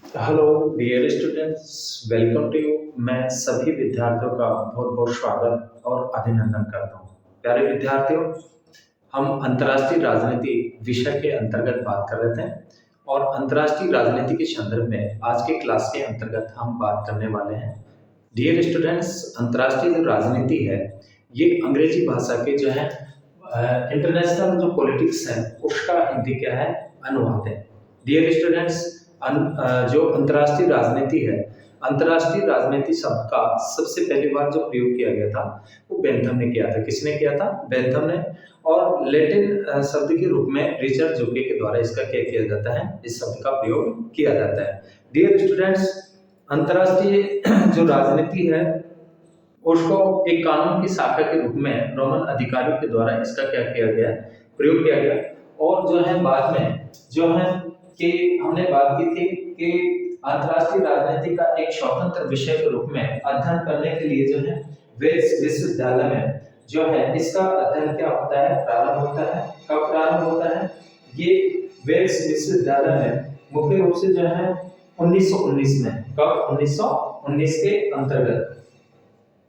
Hello dear students, welcome to you. मैं सभी विद्यार्थियों का बहुत बहुत स्वागत और अभिनंदन करता हूँ। प्यारे विद्यार्थियों, हम अंतर्राष्ट्रीय राजनीति विषय के अंतर्गत बात कर रहे थे और अंतर्राष्ट्रीय राजनीति के संदर्भ में आज के क्लास के अंतर्गत हम बात करने वाले हैं। डियर स्टूडेंट्स, अंतर्राष्ट्रीय जो राजनीति है ये अंग्रेजी भाषा के जो है इंटरनेशनल जो पॉलिटिक्स है उसका हिंदी क्या है, अनुवाद है। डियर स्टूडेंट्स, जो अंतर्राष्ट्रीय राजनीति है, अंतर्राष्ट्रीय राजनीति शब्द का सबसे पहली बार जो प्रयोग किया गया था वो बेंथम ने किया था। किसने किया था? बेंथम ने। और लैटिन शब्द के रूप में रिचर्ड जोके के द्वारा इसका क्या किया जाता है, इस शब्द का प्रयोग किया जाता है। डियर स्टूडेंट्स, अंतर्राष्ट्रीय जो राजनीति है उसको एक कानून की शाखा के रूप में रोमन अधिकारियों के द्वारा इसका क्या किया गया, प्रयोग किया गया। और जो है बाद में जो है कि हमने बात की थी कि अंतर्राष्ट्रीय राजनीति का एक स्वतंत्र विषय के रूप में अध्ययन करने के लिए जो है वेल्स विश्वविद्यालय में जो है इसका अध्ययन क्या होता है, प्रारंभ होता है। कब प्रारंभ होता है? ये वेल्स विश्वविद्यालय में मुख्य रूप से जो है 1919 में। कब? 1919 के अंतर्गत।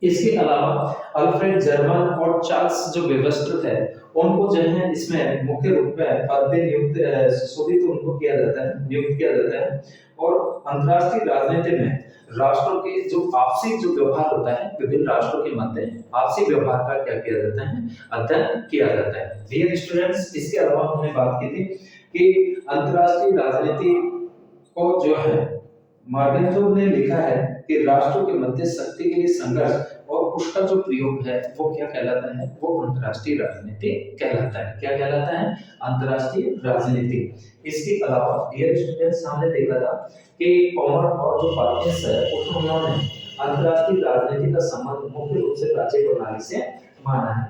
इसके अलावा अल्फ्रेड जर्मन और चार्ल्स जो व्यवस्थित है उनको जो है इसमें मुख्य रूप में पद नियुक्त शोधित उनको किया जाता है, नियुक्त किया जाता है। और अंतर्राष्ट्रीय राजनीति में राष्ट्रों के जो आपसी जो व्यवहार होता है विभिन्न राष्ट्रों के मध्य आपसी व्यवहार का क्या किया जाता है, अध्ययन किया जाता है। डियर स्टूडेंट्स, इसके अलावा हमने बात की थी कि अंतर्राष्ट्रीय राजनीति को जो है मार्टिन थोर ने लिखा है कि राष्ट्रों के मध्य शक्ति के लिए संघर्ष और उसका जो प्रयोग है वो क्या कहलाता है, वो अंतर्राष्ट्रीय राजनीति कहलाता है। क्या कहलाता है? अंतर्राष्ट्रीय राजनीति। इसके अलावा डियर स्टूडेंट्स, हमने देखा था कि कॉमन और जो पार्टिस है उन्होंने अंतर्राष्ट्रीय राजनीति का संबंध मुख्य रूप से प्राचीन प्रणाली से माना है।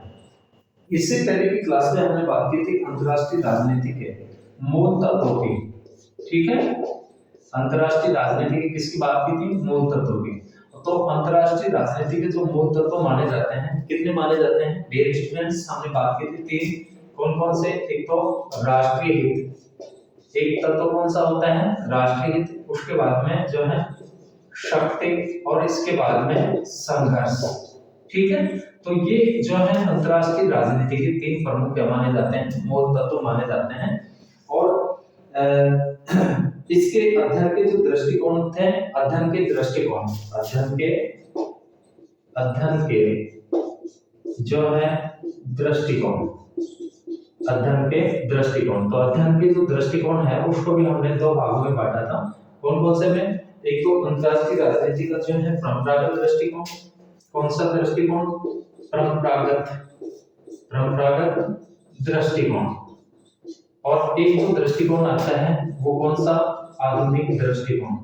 इससे पहले की क्लास में हमने बात की थी अंतर्राष्ट्रीय राजनीति के मूल तत्वों की। ठीक है, अंतर्राष्ट्रीय राजनीति की किसकी बात की थी? मूल तत्वों की। तो अंतर्राष्ट्रीय राजनीति के जो मूल तत्व माने जाते हैं, कितने माने जाते हैं? डियर स्टूडेंट्स, हमने बात की थी तीन। कौन कौन से? एक तो राष्ट्रीय हित, एक तत्व कौन सा होता है? राष्ट्रीय हित। उसके बाद में जो है शक्ति और इसके बाद में संघर्ष। ठीक है, तो ये जो है अंतर्राष्ट्रीय राजनीति के तीन प्रमुख क्या माने जाते हैं, मूल तत्व माने जाते हैं। और इसके अध्ययन के जो दृष्टिकोण थे, अध्ययन के दृष्टिकोण, अध्ययन के जो है दृष्टिकोण, अध्ययन के दृष्टिकोण। तो अध्ययन के जो दृष्टिकोण है उसको भी हमने दो भागों में बांटा था। कौन कौन से में? एक तो अंतर्राष्ट्रीय राजनीति का जो है परंपरागत दृष्टिकोण। कौन सा दृष्टिकोण? परंपरागत दृष्टिकोण। और एक जो दृष्टिकोण आता है वो कौन सा? आधुनिक दृष्टिकोण।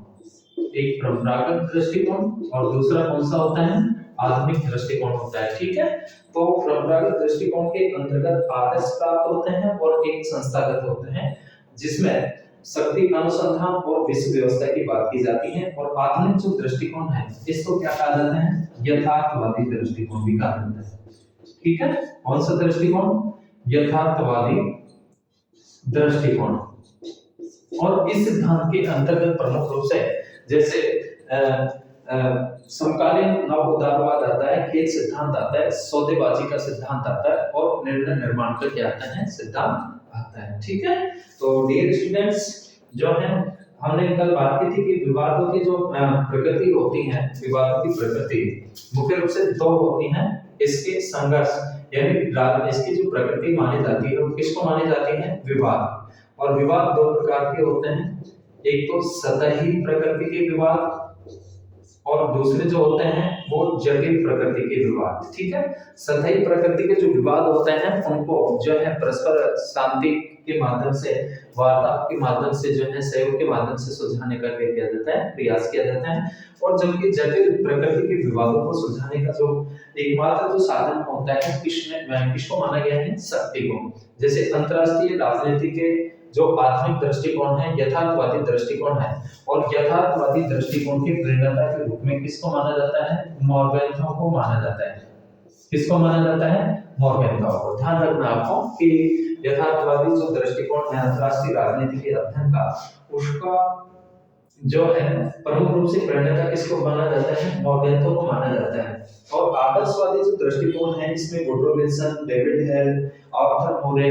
एक परंपरागत दृष्टिकोण और दूसरा कौन सा होता है? आधुनिक दृष्टिकोण होता है। ठीक है, तो परंपरागत दृष्टिकोण के अंतर्गत आदर्श प्राप्त होते हैं और एक संस्थागत होते हैं, जिसमें शक्ति अनुसंधान और विश्व व्यवस्था की बात की जाती है। और आधुनिक जो दृष्टिकोण है इसको क्या कहा जाता है? यथार्थवादी दृष्टिकोण भी कहा जाता है। ठीक है, कौन सा दृष्टिकोण? यथार्थवादी दृष्टिकोण। और इस सिद्धांत के अंतर्गत प्रमुख रूप से जैसे समकालीन नव उदारवाद आता है, खेल सिद्धांत आता है, सौदेबाजी का सिद्धांत आता है और निर्णय निर्माण का क्या आता है? सिद्धांत आता है। ठीक है, तो डियर स्टूडेंट्स, जो है हमने कल बात की थी कि विवादों की जो प्रकृति होती है, विवादों की प्रकृति मुख्य रूप से दो होती हैं। इसके संघर्ष यानी इसकी जो प्रकृति मानी जाती है वो किसको मानी जाती है? विवाद। और विवाद दो प्रकार के होते हैं, एक तो सतही प्रकृति के विवाद और दूसरे जो होते हैं वो जटिल प्रकृति के विवाद। ठीक है, सतही प्रकृति के जो विवाद होते हैं उनको जो है परस्पर शांति के माध्यम से, वार्ता के माध्यम से, जो है सहयोग के माध्यम से सुलझाने का क्या किया जाता है? प्रयास किया जाता है। और जबकि जटिल प्रकृति के विवादों को सुलझाने का जो एकमात्र जो साधन होता है किसको माना गया है? शक्ति को। जैसे अंतर्राष्ट्रीय राजनीति के जो आधुनिक दृष्टिकोण है यथार्थवादी दृष्टिकोण है, और यथार्थवादी दृष्टिकोण के प्रेरणा के रूप में किसको माना जाता है? मॉर्गेनथौ को माना जाता है। किसको माना जाता है? मॉर्गेनथौ को। ध्यान रखना आपको कि यथार्थवादी जो दृष्टिकोण है अंतर्राष्ट्रीय राजनीति के अध्ययन का, उसका जो है प्रमुख रूप से प्रणेता किसको माना जाता है, मॉर्गेथो को माना जाता है। और आदर्शवादी जो दृष्टिकोण है इसमें Woodrow Wilson, David Hale, Arthur Moore,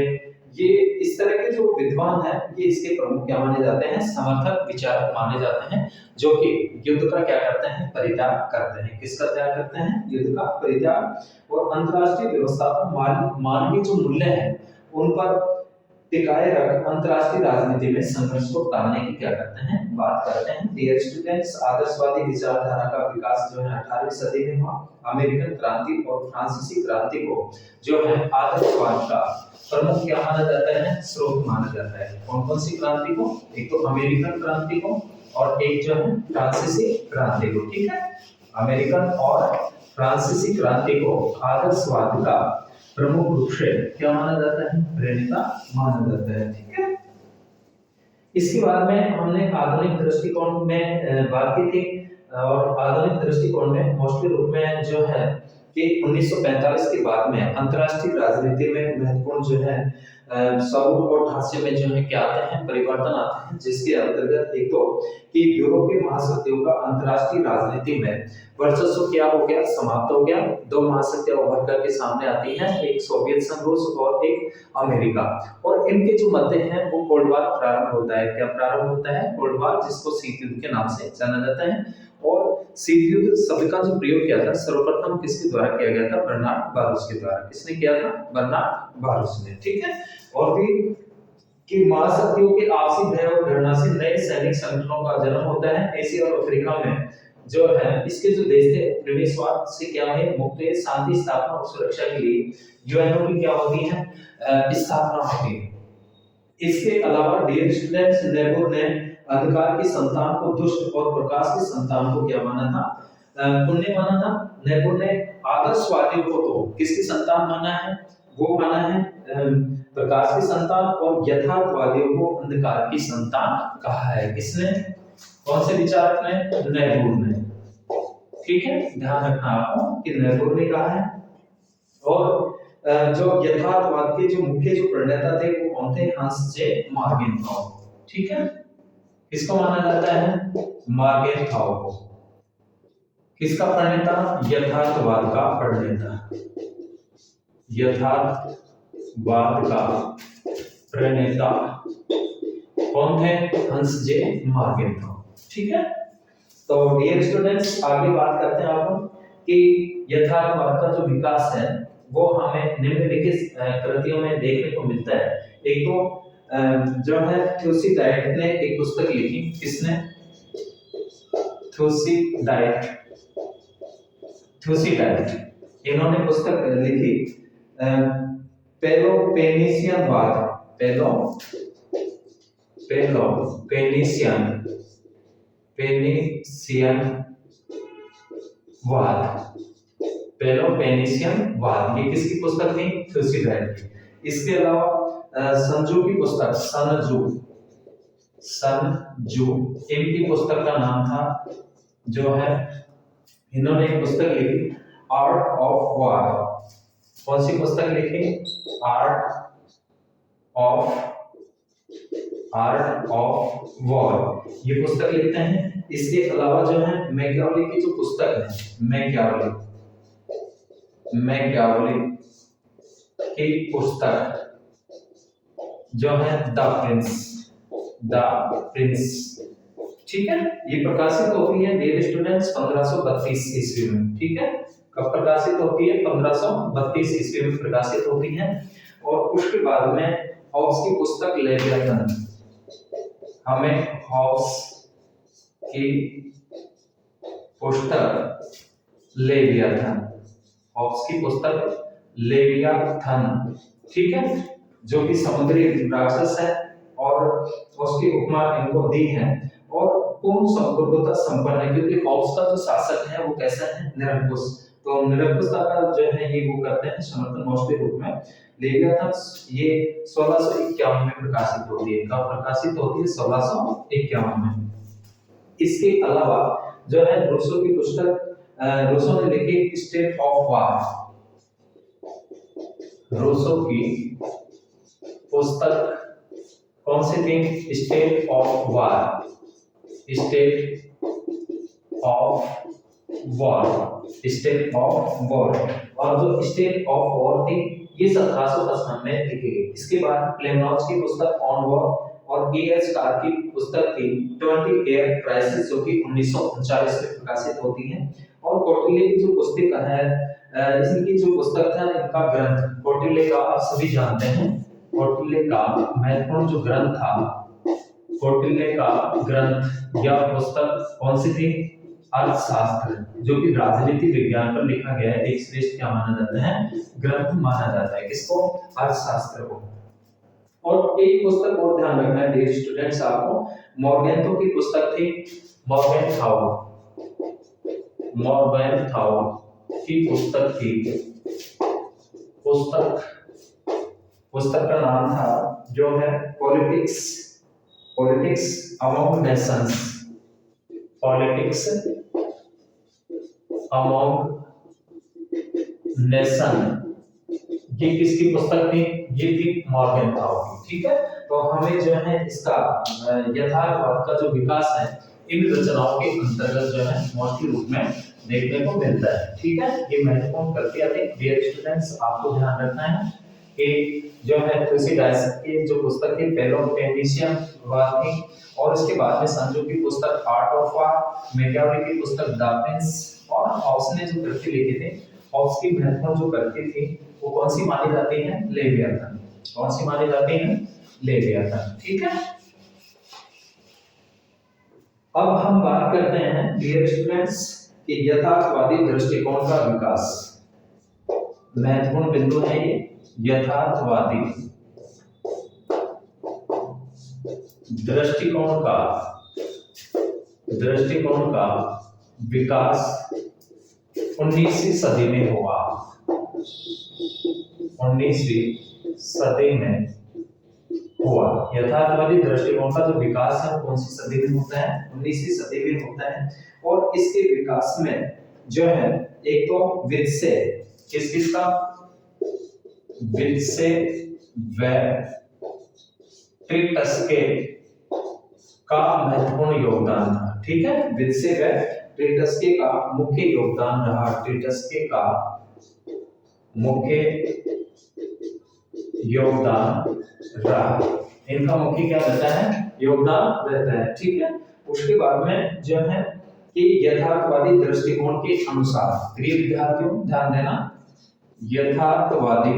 ये इस तरह के जो विद्वान हैं ये इसके प्रमुख क्या माने जाते हैं, समर्थक विचारक माने जाते हैं, जो कि युद्ध का क्या करते हैं, परित्याग करते हैं। किसका त्याग करते हैं, युद्ध का परित्याग। और अंतरराष्ट्रीय व्यवस्था को मानवीय जो मूल्य हैं उन पर टिकाए रख अंतरराष्ट्रीय राजनीति में संघर्ष को टालने की क्या करते हैं, बात करते हैं। डियर स्टूडेंट्स, आदर्शवादी विचारधारा का विकास जो है 18वीं सदी में हुआ। अमेरिकन क्रांति और फ्रांसीसी क्रांति को जो है आदर्शवाद का प्रमुख क्या माना जाता है, स्रोत माना जाता है। कौन कौन सी क्रांति को, एक तो अमेरिकन क्रांति को और एक जो है फ्रांसीसी क्रांति को। ठीक है, अमेरिकन और फ्रांसीसी क्रांति को आदर्शवाद का प्रमुख रूप से क्या माना जाता है, प्रेरणा माना जाता है। ठीक है, इसके बाद में हमने आधुनिक दृष्टिकोण में बात की थी। और आधुनिक दृष्टिकोण में मोस्टली रूप में जो है कि 1945 के बाद में अंतर्राष्ट्रीय राजनीति में महत्वपूर्ण जो है स्वरूप और ढांचे में जो है क्या आते हैं, परिवर्तन आते हैं, जिसके अंतर्गत एक तो कि यूरोपीय महाशक्तियों का अंतर्राष्ट्रीय राजनीति में वर्चस्व क्या हो गया, समाप्त हो गया। दो महाशक्तियां उभर करके सामने आती हैं, एक सोवियत संघ रूस और एक अमेरिका। और इनके जो मध्य हैं वो कोल्ड वार प्रारंभ होता है। क्या प्रारंभ होता है, कोल्ड वार, जिसको शीत युद्ध के नाम से जाना जाता है। और शीत युद्ध शब्द का जो प्रयोग किया था सर्वप्रथम किसके द्वारा किया गया था, बर्नार्ड बारूच के द्वारा। किसने किया था, बर्नार्ड बारूच ने। ठीक है, और भी कि महाशक्तियों के आपसी भय और घृणा से नए सैनिक संगठनों का जन्म होता है। एशिया और अफ्रीका में जो है इसके जो देश थे निवेशवाद से क्या है, मुक्त शांति स्थापना और सुरक्षा के लिए यूएनओ की क्या होती है, स्थापना होती है। इसके अलावा डियर स्टूडेंट्स, नेहरू ने अंधकार की संतान को दुष्ट और प्रकाश की संतान को क्या माना था, पुण्य माना था। नेहरू ने आदर्शवादियों को तो किसकी संतान माना है, वो माना है प्रकाश की संतान, और यथार्थवादियों को अंधकार की संतान कहा है। किसने, कौन से विचारक ने, नेहरू ने। ठीक है, ध्यान रखना आपको कि नेहरू ने कहा है। और जो यथार्थवाद के जो मुख्य जो प्रणेता थे वो कौन थे, हंस जे मार्गेनथाउ। ठीक है, किसको माना जाता है, मार्गेनथाउ को। किसका प्रणेता, यथार्थवाद का प्रणेता, यथार्थवाद का प्रणेता कौन थे, हंस जे मार्गेनथाउ। ठीक है, तो डियर स्टूडेंट्स आगे बात करते हैं आप कि यथार्थवाद का जो विकास है वो हमें निम्नलिखित कृतियों में देखने को मिलता है। एक तो जो है थ्यूसिडाइड ने एक पुस्तक लिखी। किसने, थ्यूसिडाइड, थ्यूसिडाइड इन्होंने पुस्तक लिखी पेलोपेनिसियनवाद, पेलोपेनिसियन पेलोपेनिसियनवाद, ये किसकी पुस्तक थी, थ्यूसिडाइड की। इसके अलावा संजू की पुस्तक, सनजू इनकी पुस्तक का नाम था जो है, इन्होंने एक पुस्तक लिखी आर्ट ऑफ वॉर। कौन सी पुस्तक लिखी, आर्ट ऑफ वॉर, ये पुस्तक लिखते हैं। इसके अलावा जो है मैकियावेली की जो पुस्तक है, मैकियावेली की पुस्तक जो है द प्रिंस। ठीक है, ये प्रकाशित होती है डियर स्टूडेंट्स 1532 ईस्वी में। ठीक है, कब प्रकाशित होती है, 1532 ईस्वी में प्रकाशित होती है। और उसके बाद में हॉब्स की पुस्तक लेवियाथन, हमें हॉब्स की पुस्तक लेवियाथन, हॉब्स की पुस्तक लेवियाथन, ठीक है, जो कि समुद्री राक्षस है और उसकी उपमा इनको दी है। और पूर्ण संपूर्णता संपन्न है, क्योंकि हॉब्स का जो शासक है वो कैसा है, निरंकुश। तो निरंकुशता का जो है ये वो करते हैं समर्थन मोस्टली रूप में। लेवियाथन ये 1651 में प्रकाशित होती है। कब प्रकाशित होती है, 1651 में। इसके अलावा जो है रूसो की पुस्तक, रूसो ने लिखी स्टेट ऑफ वार, रूसो की पुस्तक कौन सी थी, state of war. State of war, state of war. और जो स्टेट ऑफ वॉर थी ये 1755 में लिखी गई। इसके बाद प्लेनोज की पुस्तक ऑन वॉर और ए.एच. कार की पुस्तक थी 20 एयर क्राइसिस जो कि 1939 में प्रकाशित होती है। और कौटिल्य की जो पुस्तक है इनकी जो पुस्तक है इनका ग्रंथ कौटिल्य का आप सभी जानते हैं। कौटिल्य का महत्वपूर्ण जो ग्रंथ था, कौटिल्य का ग्रंथ या पुस्तक कौन सी थी? अर्थशास्त्र, जो कि राजनीति विज्ञान पर लिखा गया है। एक श्रेष्ठ क्या माना जाता है? ग्रंथ माना जाता है। किसको? अर्थशास्त्र को। और एक पुस्तक और ध्यान रखना है डियर स्टूडेंट्स, आपको मॉर्गेंथो की पुस्तक थी मॉर्गेंथाउ की पुस्तक थी। पुस्तक का नाम था जो है politics among Nations, politics among nation. ये किसकी पुस्तक थी? ये थी मॉर्गेंथाउ की। ठीक है, तो हमें जो है इसका यथार्थवाद का जो विकास है इन रचनाओं के अंतर्गत जो है मोस्टली रूप में देखने को मिलता है। ठीक है, ये महत्वपूर्ण प्रक्रिया थी डियर स्टूडेंट्स, आपको ध्यान रखना है कि जो है थुसिडाइड्स की जो पुस्तक थी पेलोपोनेशियन वार थी। और इसके बाद में संजू की पुस्तक आर्ट ऑफ वार, मैकियावेली की पुस्तक द प्रिंस, और हाउस ने जो कृति लिखी थी, हाउस की महत्वपूर्ण जो कृति थी वो कौन सी मानी जाती है? लेवियाथन। कौन सी मानी जाती है? लेवियाथन। ठीक है, अब हम बात करते हैं डियर स्टूडेंट्स कि यथार्थवादी दृष्टिकोण का विकास। महत्वपूर्ण बिंदु है ये, यथार्थवादी दृष्टिकोण का विकास 19वीं सदी में हुआ। 19वीं सदी में हुआ। यथार्थवादी दृष्टिकोण का जो विकास है वो कौन सी सदी में होता है? 19वीं सदी में होता है। और इसके विकास में जो है एक तो वित्से, किसका? वित्से व ट्रिटस्के का महत्वपूर्ण योगदान था। ठीक है, वित्से व ट्रिटस्के का मुख्य योगदान रहा। ट्रिटस्के का मुख्य योगदान रहा। इनका मुख्य क्या रहता है? योगदान रहता है। ठीक है, उसके बाद में जो है कि यथार्थवादी दृष्टिकोण के अनुसार, प्रिय विद्यार्थियों ध्यान देना, यथार्थवादी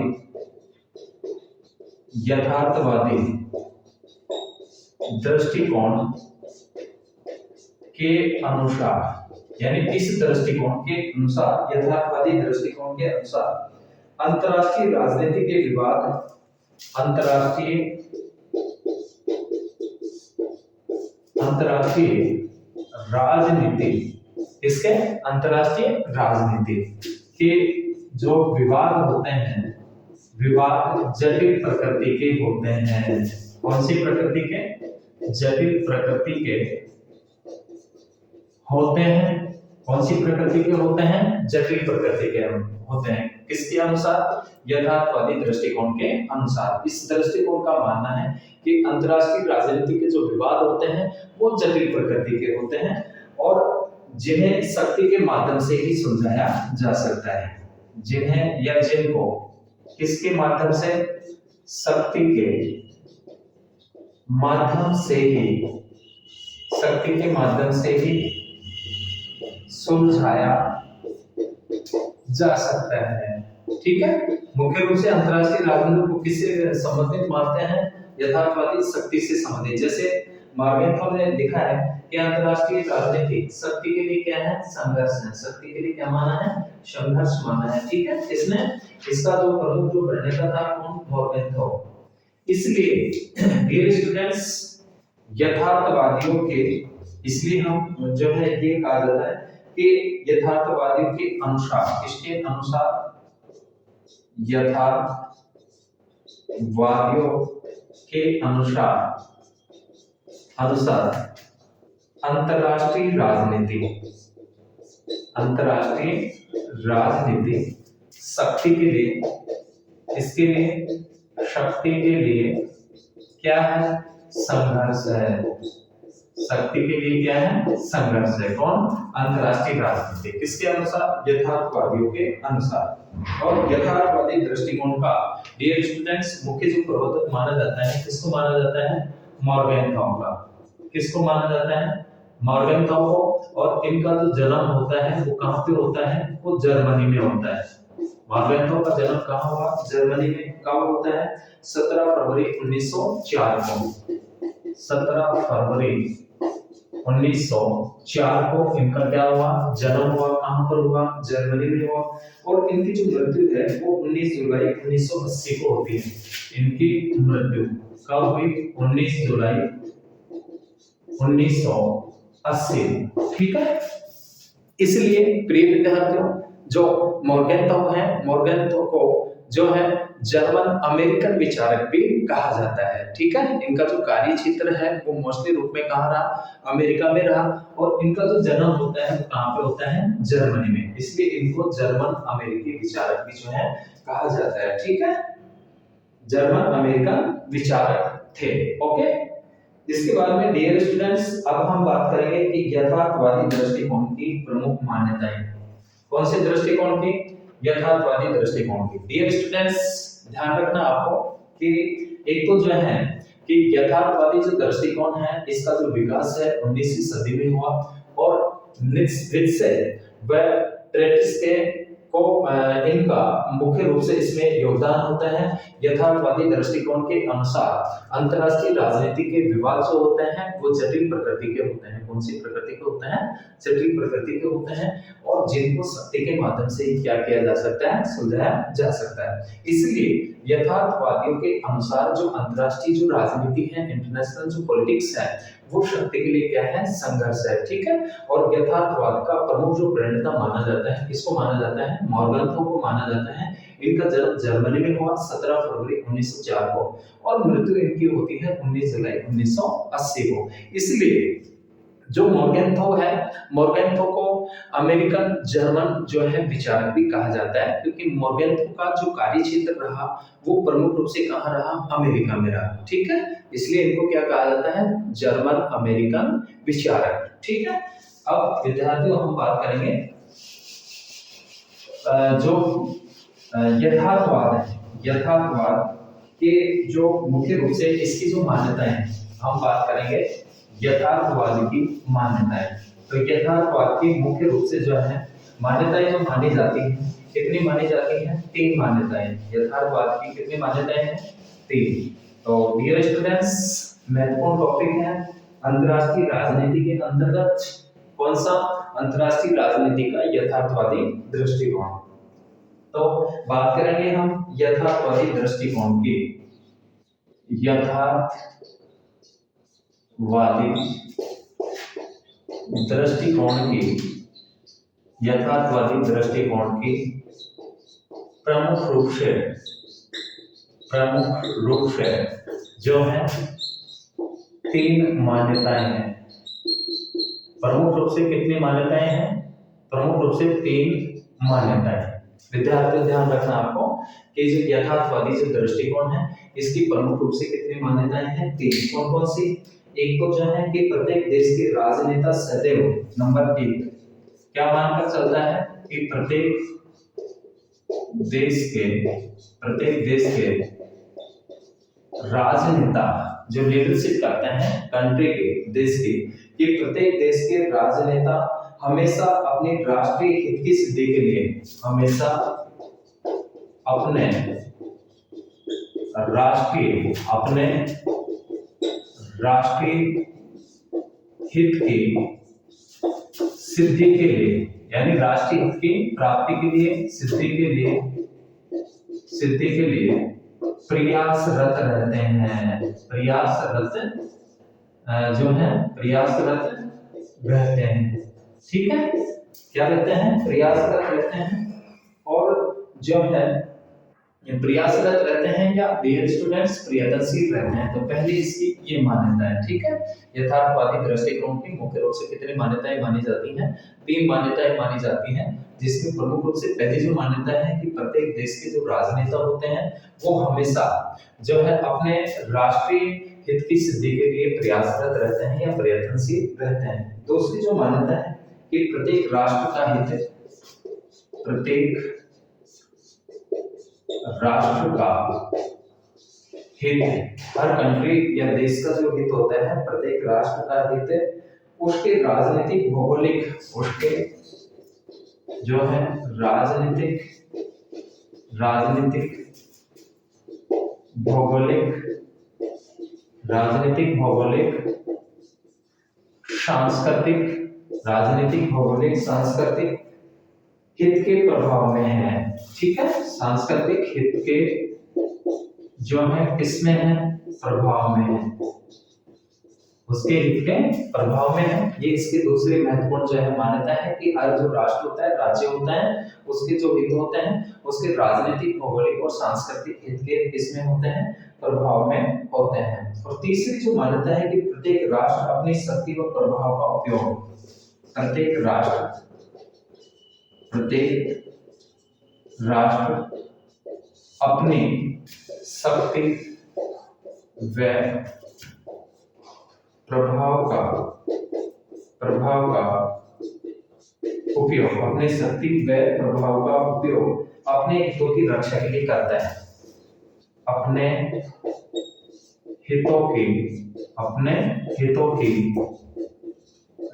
दृष्टिकोण के अनुसार, यानी इस दृष्टिकोण के अनुसार, यथार्थवादी दृष्टिकोण के अनुसार अंतरराष्ट्रीय राजनीति के विवाद, अंतरराष्ट्रीय राजनीति, इसके अंतरराष्ट्रीय राजनीति के जो विवाद होते हैं, विवाद जटिल प्रकृति के होते हैं। कौन सी प्रकृति के? जटिल प्रकृति के होते हैं। कौन सी प्रकृति के होते हैं? जटिल प्रकृति के होते हैं। किसके अनुसार? यथार्थवादी दृष्टिकोण के अनुसार। इस दृष्टिकोण का मानना है कि अंतरराष्ट्रीय राजनीति के जो विवाद होते हैं वो जटिल प्रकृति के होते हैं और जिन्हें शक्ति के माध्यम से ही सुलझाया जा सकता है। जिन्हें या जिनको किसके माध्यम से? शक्ति के माध्यम से ही, शक्ति के माध्यम से ही सुलझाया जा सकता है। ठीक है, मुख्य रूप से अंतरराष्ट्रीय राजनीति को किससे संबंधित मानते हैं? यथार्थवादी शक्ति से संबंधित। जैसे मॉर्गेंथो ने लिखा है कि अंतरराष्ट्रीय राजनीति शक्ति के लिए क्या है? संघर्ष है। शक्ति के लिए क्या माना है? संघर्ष माना है। ठीक है, इसने इसका जो प्रमुख जो प्रणेता था कौन? मॉर्गेंथो। इसलिए डियर स्टूडेंट्स, यथार्थवादियों के, इसलिए हम जो है ये कहा जाता है कि यथार्थवादियों के अनुसार, किसके अनुसार? यथार्थवादियों के अनुसार अंतरराष्ट्रीय राजनीति शक्ति के लिए, इसके लिए शक्ति के लिए क्या है? संघर्ष है। शक्ति के लिए क्या है? संघर्ष है। कौन? अंतरराष्ट्रीय राजनीति। किसके अनुसार? यथार्थवादियों के अनुसार। और यथार्थवादी दृष्टिकोण का डियर स्टूडेंट्स मुख्य जो प्रवर्तक माना जाता है, किसको माना जाता है? मॉर्गेनथॉ का। किसको माना जाता है? मॉर्गेनथॉ को। और इनका जो जन्म होता है वो कहाँ पे होता है? वो जर्मनी में होता है। मॉर्गेनथॉ का जन्म कहाँ हुआ? जर्मनी में। कब होता है? 17 फरवरी 1904 को। 17 फरवरी 1904 को इनका क्या हुआ? जन्म हुआ। कहां पर हुआ? जर्मनी में हुआ। और इनकी जो मृत्यु है वो 19 जुलाई 1980 को होती है। इनकी मृत्यु कब हुई? 19 जुलाई 1980। ठीक है। इसलिए प्रिय विद्यार्थियों, जो मॉर्गेनथॉ है, मॉर्गेनथॉ को जो है जर्मन अमेरिकन विचारक भी कहा जाता है। ठीक है। इनका जो कार्य क्षेत्र है वो मोस्टली रूप में कहाँ रहा? अमेरिका में रहा। और इनका जो जन्म होता है वो कहाँ पे होता है? जर्मनी में। इसलिए इनको जर्मन अमेरिकी विचारक भी जो है कहा जाता है। ठीक है। जर्मन अमेरिकन विचारक थे। ओके। इसके बाद में डियर स्टूडेंट्स अब हम बात करेंगे कि यथार्थवादी दृष्टिकोण की प्रमुख मान्यताएं। कौन से दृष्टिकोण की? यथार्थवादी दृष्टिकोण की। डियर स्टूडेंट्स ध्यान रखना आपको कि एक तो जो है कि यथार्थवादी जो दृष्टिकोण है इसका जो विकास है 19वीं सदी में हुआ। और नीत्शे व ट्रेटस्के को इनका मुख्य रूप से इसमें योगदान होता है। यथार्थवादी दृष्टिकोण के अनुसार अंतरराष्ट्रीय राजनीति के विवाद जो होते हैं वो जटिल प्रकृति के होते हैं। कौन सी प्रकृति के होते हैं? जटिल प्रकृति के होते हैं। और जिनको सत्य के माध्यम से क्या किया जा सकता है? सुलझाया जा सकता है। इसलिए यथार्थवादियों के अनुसार जो अंतरराष्ट्रीय जो राजनीति है, इंटरनेशनल जो पॉलिटिक्स है, वो शक्ति के लिए क्या है? संघर्ष है। ठीक है। और यथार्थवाद का प्रमुख जो प्रणेता माना जाता है, किसको माना जाता है? मॉर्गेनथॉ को माना जाता है। इनका जन्म जर्मनी में हुआ 17 फरवरी 1904 को। और मृत्यु इनकी होती है 19 जुलाई 1980 को। इसलिए जो मॉर्गेनथॉ है, मॉर्गेनथॉ को अमेरिकन जर्मन जो है विचारक भी कहा जाता है, क्योंकि मॉर्गेनथॉ का जो कार्य क्षेत्र रहा वो प्रमुख रूप से कहाँ रहा? अमेरिका में रहा। ठीक है। इसलिए इनको क्या कहा जाता है? जर्मन अमेरिकन विचारक। ठीक है। अब विद्यार्थियों हम बात करेंगे जो यथार्थवाद है, यथार्थवाद के जो मुख्य रूप से इसकी जो मान्यताएं हैं, हम बात करेंगे यथार्थवाद की मान्यताएं। तो यथार्थवाद की मुख्य रूप से जो है मान्यताएं जो मानी जाती हैं, कितनी मानी जाती हैं? 3 मान्यताएं। यथार्थवाद की कितनी मान्यताएं हैं? 3। तो डियर स्टूडेंट्स महत्वपूर्ण टॉपिक है अंतरराष्ट्रीय राजनीति के अंतर्गत कौन सा? अंतरराष्ट्रीय राजनीति का यथार्थवादी दृष्टिकोण। तो बात करेंगे हम यथार्थवादी दृष्टिकोण की। यथार्थवादी दृष्टिकोण की, यथार्थवादी दृष्टिकोण की प्रमुख रूप से जो है 3 मान्यताएं हैं। प्रमुख रूप से कितनी मान्यताएं हैं? प्रमुख रूप से 3 मान्यताएं। विद्यार्थियों ध्यान रखना आपको कि जो यथार्थवादी जो दृष्टिकोण है इसकी प्रमुख रूप से कितनी मान्यताएं हैं? 3। कौन कौन सी? एक तो जो है कि प्रत्येक देश के राजनेता सदैव नंबर 1 क्या मानकर चलता है कि प्रत्येक देश के राजनेता जो लीडरशिप करते हैं कंट्री के, देश की, कि प्रत्येक देश के राजनेता हमेशा अपने राष्ट्रीय हित की सिद्धि के लिए हमेशा अपने राष्ट्रीय हित की सिद्धि के लिए, यानी राष्ट्रीय हित की प्राप्ति के लिए, सिद्धि के लिए प्रयासरत रहते हैं। प्रयासरत रहते हैं। ठीक है। क्या रहते हैं? प्रयासरत रहते हैं। और जो है प्रयासरत रहते हैं या डियर स्टूडेंट्स प्रयत्नशील रहते हैं। तो पहले इसकी ये मान्यता है। ठीक है। यथार्थवादी दृष्टिकोण की मुख्य रूप से कितनी मान्यताएं मानी जाती हैं? 3 मान्यताएं मानी जाती हैं, जिसमें प्रमुख रूप से पहली जो मान्यता है कि प्रत्येक देश के जो राजनेता होते हैं वो हमेशा जो है अपने राष्ट्रीय हित की सिद्धि के लिए प्रयासरत रहते हैं या प्रयत्नशील रहते हैं। दूसरी जो मान्यता है कि प्रत्येक राष्ट्र का हित, प्रत्येक राष्ट्र का हित, हर कंट्री या देश का जो हित होता है, प्रत्येक राष्ट्र का हित उसके राजनीतिक भौगोलिक, उसके जो है राजनीतिक भौगोलिक सांस्कृतिक हित के प्रभाव में है। ठीक है, सांस्कृतिक हित के जो है किसमें है, प्रभाव में है, उसके हित के प्रभाव में है। ये इसकी दूसरी महत्वपूर्ण जो है मान्यता है कि हर जो राष्ट्र होता है, राज्य होता है, उसके जो हित होते हैं उसके राजनीतिक भौगोलिक और सांस्कृतिक हित के किसमें होते हैं, प्रभाव में होते हैं। और तीसरी जो मान्यता है कि प्रत्येक राष्ट्र अपनी शक्ति व प्रभाव का उपयोग, प्रत्येक राष्ट्र अपनी शक्ति व प्रभाव का उपयोग, अपने शक्ति व प्रभाव का उपयोग अपने हितों की रक्षा के लिए करता है, अपने हितों की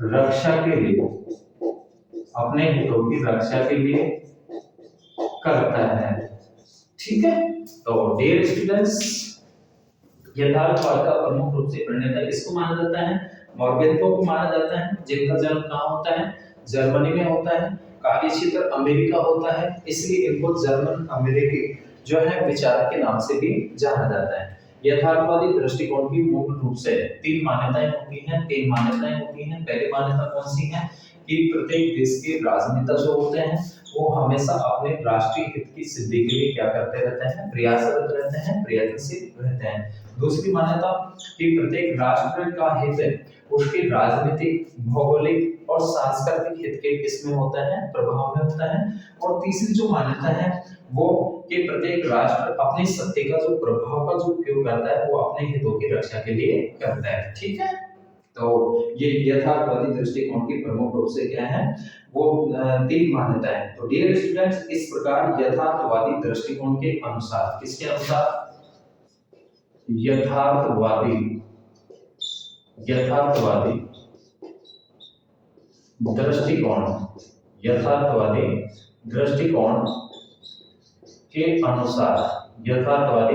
रक्षा के लिए, अपने हितों की रक्षा के लिए करता है। ठीक है, तो डियर स्टूडेंट्स, यथार्थवाद का प्रमुख रूप से प्रणेता किसको माना जाता है, मॉर्गेनथौ को माना जाता है, जिनका जन्म कहाँ होता है, जर्मनी में होता है, कार्य क्षेत्र अमेरिका होता है, इसलिए इनको जर्मन अमेरिकी जो है विचारक के नाम से भी जाना जाता है। यथार्थवादी दृष्टिकोण की मूल रूप से तीन मान्यताएं होती हैं। पहली मान्यता कौन सी है कि प्रत्येक देश के राजनेता जो होते हैं वो हमेशा अपने राष्ट्रीय हित की सिद्धि के लिए क्या करते रहते हैं, प्रयासरत रहते हैं, प्रयत्नशील रहते हैं। दूसरी मान्यता कि प्रत्येक राष्ट्र का हित उसके राजनीतिक, भौगोलिक और सांस्कृतिक हित के किसमें होता है, प्रभाव में होता है। और तीसरी जो मान्यता है वो कि प्रत्येक राष्ट्र अपनी सत्ता का जो प्रभाव का जो उपयोग करता है वो अपने हितों की रक्षा के लिए करता है। ठीक है, तो ये यथार्थवादी दृष्टिकोण की प्रमुख रूप से क्या है, वो तीन मान्यताएं हैं। तो डियर स्टूडेंट्स, इस प्रकार यथार्थवादी दृष्टिकोण के अनुसार, किसके अनुसार, यथार्थवादी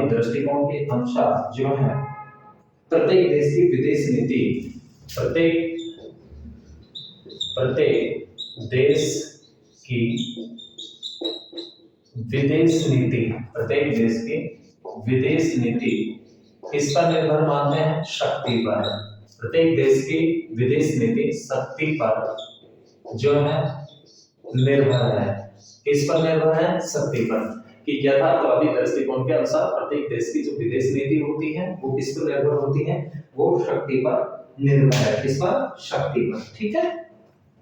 दृष्टिकोण के अनुसार जो है प्रत्येक देश की विदेश नीति, प्रत्येक देश की विदेश नीति किस पर निर्भर मानते हैं, शक्ति पर। प्रत्येक देश की विदेश नीति शक्ति पर जो है निर्भर है। किस पर निर्भर है, शक्ति पर। कि यथार्थवादी दृष्टिकोण के अनुसार प्रत्येक देश की जो विदेश नीति होती है वो किस पर निर्भर होती है, वो शक्ति पर निर्भर है। किस पर, शक्ति पर। ठीक है,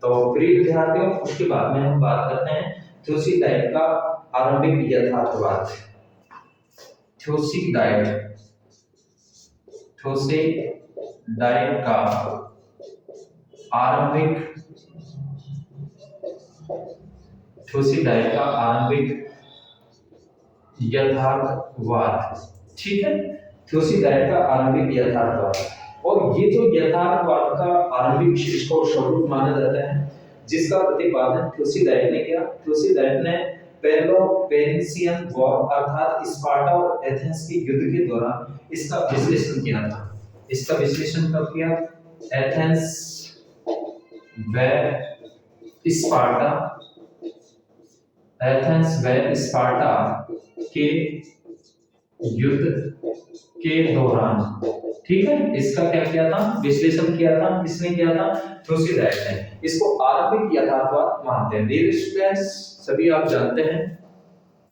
तो प्रिय विद्यार्थियों, उसके बाद में हम बात करते हैं थ्यूसिडाइड का आरंभिक यथार्थवाद। थ्यूसिडाइड का आरंभिक यथार्थवाद। ठीक है, थ्यूसिडाइड का आरंभिक यथार्थवाद। और ये जो यथार्थवाद का आरंभिक इसको स्वरूप माना जाता है, जिसका प्रतिपादन थ्यूसिडाइड ने किया। थ्यूसिडाइड ने पेलोपोनेशियन वॉर अर्थात स्पार्टा और एथेंस के युद्ध के दौरान इसका विश्लेषण किया था। इसका विश्लेषण कब किया, एथेंस व स्पार्टा के युद्ध के दौरान। ठीक है, इसका क्या किया था, विश्लेषण किया था। किसने किया था, थ्यूसिडाइड ने। इसको आरंभिक यथार्थवाद मानते हैं। डियर स्टूडेंट्स, सभी आप जानते हैं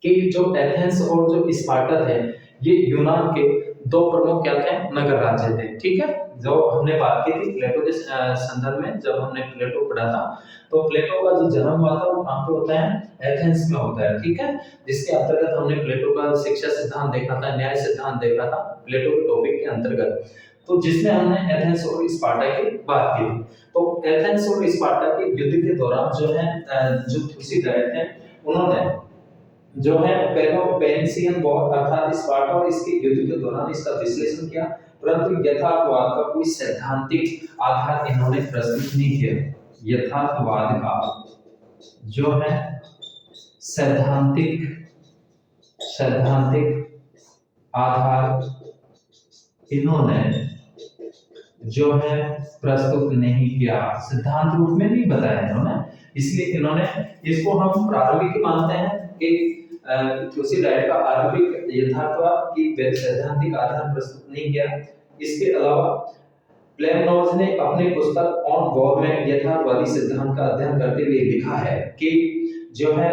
कि जो एथेंस और जो स्पार्टा थे ये यूनान के दो प्रमुख क्या थे, नगर राज्य थे। ठीक है, जो हमने बात की थी प्लेटो के संदर्भ में, जब हमने प्लेटो पढ़ा था, तो प्लेटो का जो जन्म हुआ था वो कहाँ पे होता है, एथेंस में होता है। ठीक है, जिसके अंतर्गत हमने प्लेटो का शिक्षा सिद्धांत देखा था, न्याय सिद्धांत देखा था, प्लेटो के टॉपिक के अंतर्गत। तो जिसमें हमने एथेंस और स्पार्टा की बात की थी। तो एथेंस और स्पार्टा के युद्ध के दौरान जो है जो थुसिडाइड थे उन्होंने जो है पेलोपेनेसियन वॉर अर्थात स्पार्टा और इसके युद्ध के दौरान इसका विश्लेषण किया, परंतु यथार्थवाद का कोई सैद्धांतिक आधार इन्होंने प्रस्तुत नहीं किया। यथार्थवाद का जो है सैद्धांतिक आधार इन्होंने जो है प्रस्तुत नहीं किया, सिद्धांत रूप में नहीं बताया इन्होंने, इसलिए इन्होंने इसको हम प्रारंभिक मानते हैं कि थुसिडाइड का आरंभिक यथार्थवाद की सैद्धांतिक आधार प्रस्तुत नहीं किया। इसके अलावा प्लेमनोज ने अपनी पुस्तक ऑन वॉर में यथार्थवादी सिद्धांत का अध्ययन करते हुए लिखा है कि जो है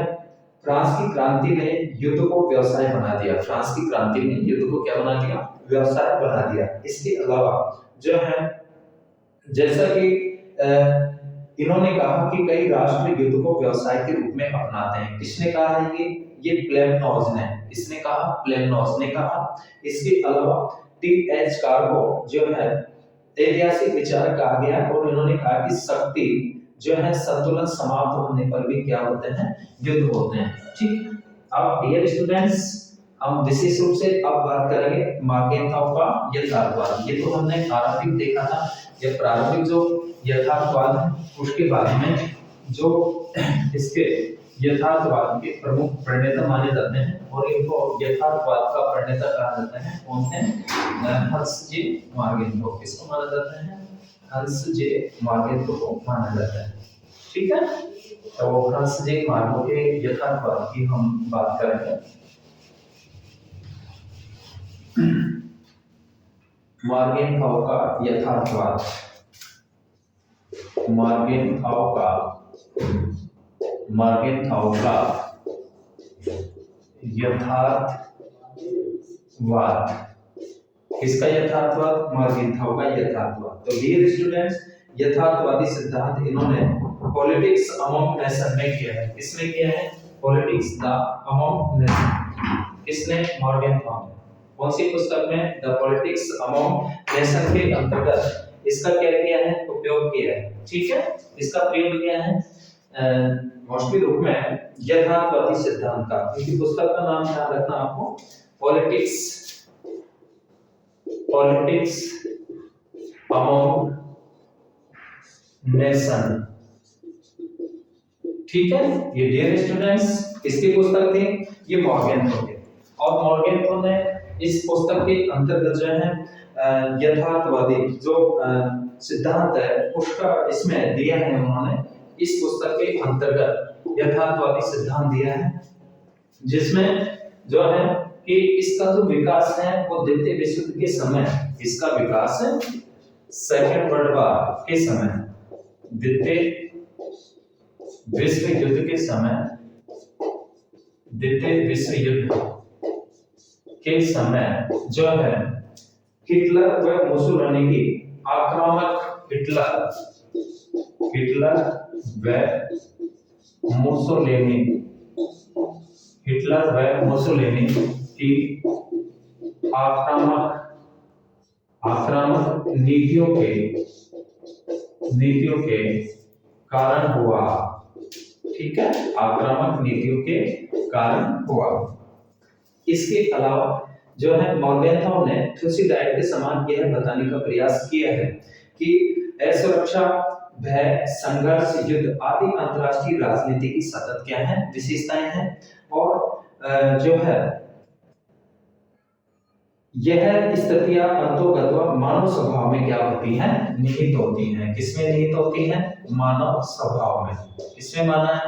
फ्रांस की क्रांति ने युद्ध को व्यवसाय बना दिया। फ्रांस की क्रांति ने युद्ध को क्या बना दिया? व्यवसाय बना दिया। इसके अलावा जो है जैसा कि इन्होंने कहा कि कई राष्ट्र युद्ध को व्यवसाय के रूप में अपनाते हैं। किसने कहा है ये प्लेमनोज ने। किसने कहा? प्लेमनोज ने कहा। इसके अलावा टी.एच. कार्गो जो है ऐतिहासिक विचारक कहा गया और इन्होंने कहा कि शक्ति जो है संतुलन समाप्त होने पर भी क्या होते हैं? युद्ध होते हैं। ठीक। अब डियर स्टूडेंट्स हम विशेष रूप से अब बात करेंगे मार्केनथाउ का यथार्थवाद। ये तो हमने आरंभिक देखा था, ये प्रारंभिक जो यथार्थवाद है उसके बारे में जो इसके यथार्थवाद के प्रमुख प्रणेता माने जाते हैं और इनको यथार्थवाद का प्रणेता कहा जाता है। कौन है? हंस जे मार्केनथाउ। किसको माना जाता है? हंस जे मार्केनथाउ को माना जाता है। ठीक है, तो हंस जे मार्केनथाउ के यथार्थवाद की हम बात करेंगे। मार्केनथाउ का यथार्थवाद। मार्केनथाउ का यथार्थवाद। किसका यथार्थवाद? मार्केनथाउ का यथार्थवाद। तो डियर स्टूडेंट्स यथार्थवादी सिद्धांत इन्होंने पॉलिटिक्स अमंग नेशन में किया है। किसने किया है? Politics the among nation. किसने? मार्केनथाउ ने। कौन सी पुस्तक में? द पॉलिटिक्स अमंग नेशन के अंतर्गत इसका क्या किया है? उपयोग किया है। ठीक है, इसका प्रयोग किया है मोस्टली रूप में यथार्थवादी सिद्धांत का। इनकी पुस्तक का नाम ध्यान रखना आपको, पॉलिटिक्स अमंग नेशन। ठीक है, ये डियर स्टूडेंट्स इसकी पुस्तक थी, ये मॉर्गेनथाउ थे और मॉर्गेनथाउ ने इस पुस्तक के अंतर्गत जो है यथार्थवादी जो सिद्धांत है उसका इसमें दिया है। उन्होंने इस पुस्तक के अंतर्गत यथार्थवादी सिद्धांत दिया है जिसमें जो है कि इसका जो विकास है वो द्वितीय विश्व युद्ध के समय, इसका विकास है सेकेंड वर्ल्ड वॉर के समय, द्वितीय विश्व युद्ध के समय, द्वितीय विश्व युद्ध के समय जो है हिटलर व मुसोलिनी की आक्रामक हिटलर व मुसोलिनी की आक्रामक नीतियों के कारण हुआ। ठीक है, आक्रामक नीतियों के कारण हुआ। इसके अलावा जो है मॉर्गेनथाउ ने थुसिडाइड के समान यह बताने का प्रयास किया है कि असुरक्षा, भय, संघर्ष, युद्ध आदि अंतरराष्ट्रीय राजनीति की सतत क्या है? विशेषताएं हैं और जो है यह स्थितियां अंतोगत्वा मानव स्वभाव में क्या होती हैं? निहित होती हैं। किसमें निहित होती हैं? मानव स्वभाव में। किसमें माना है?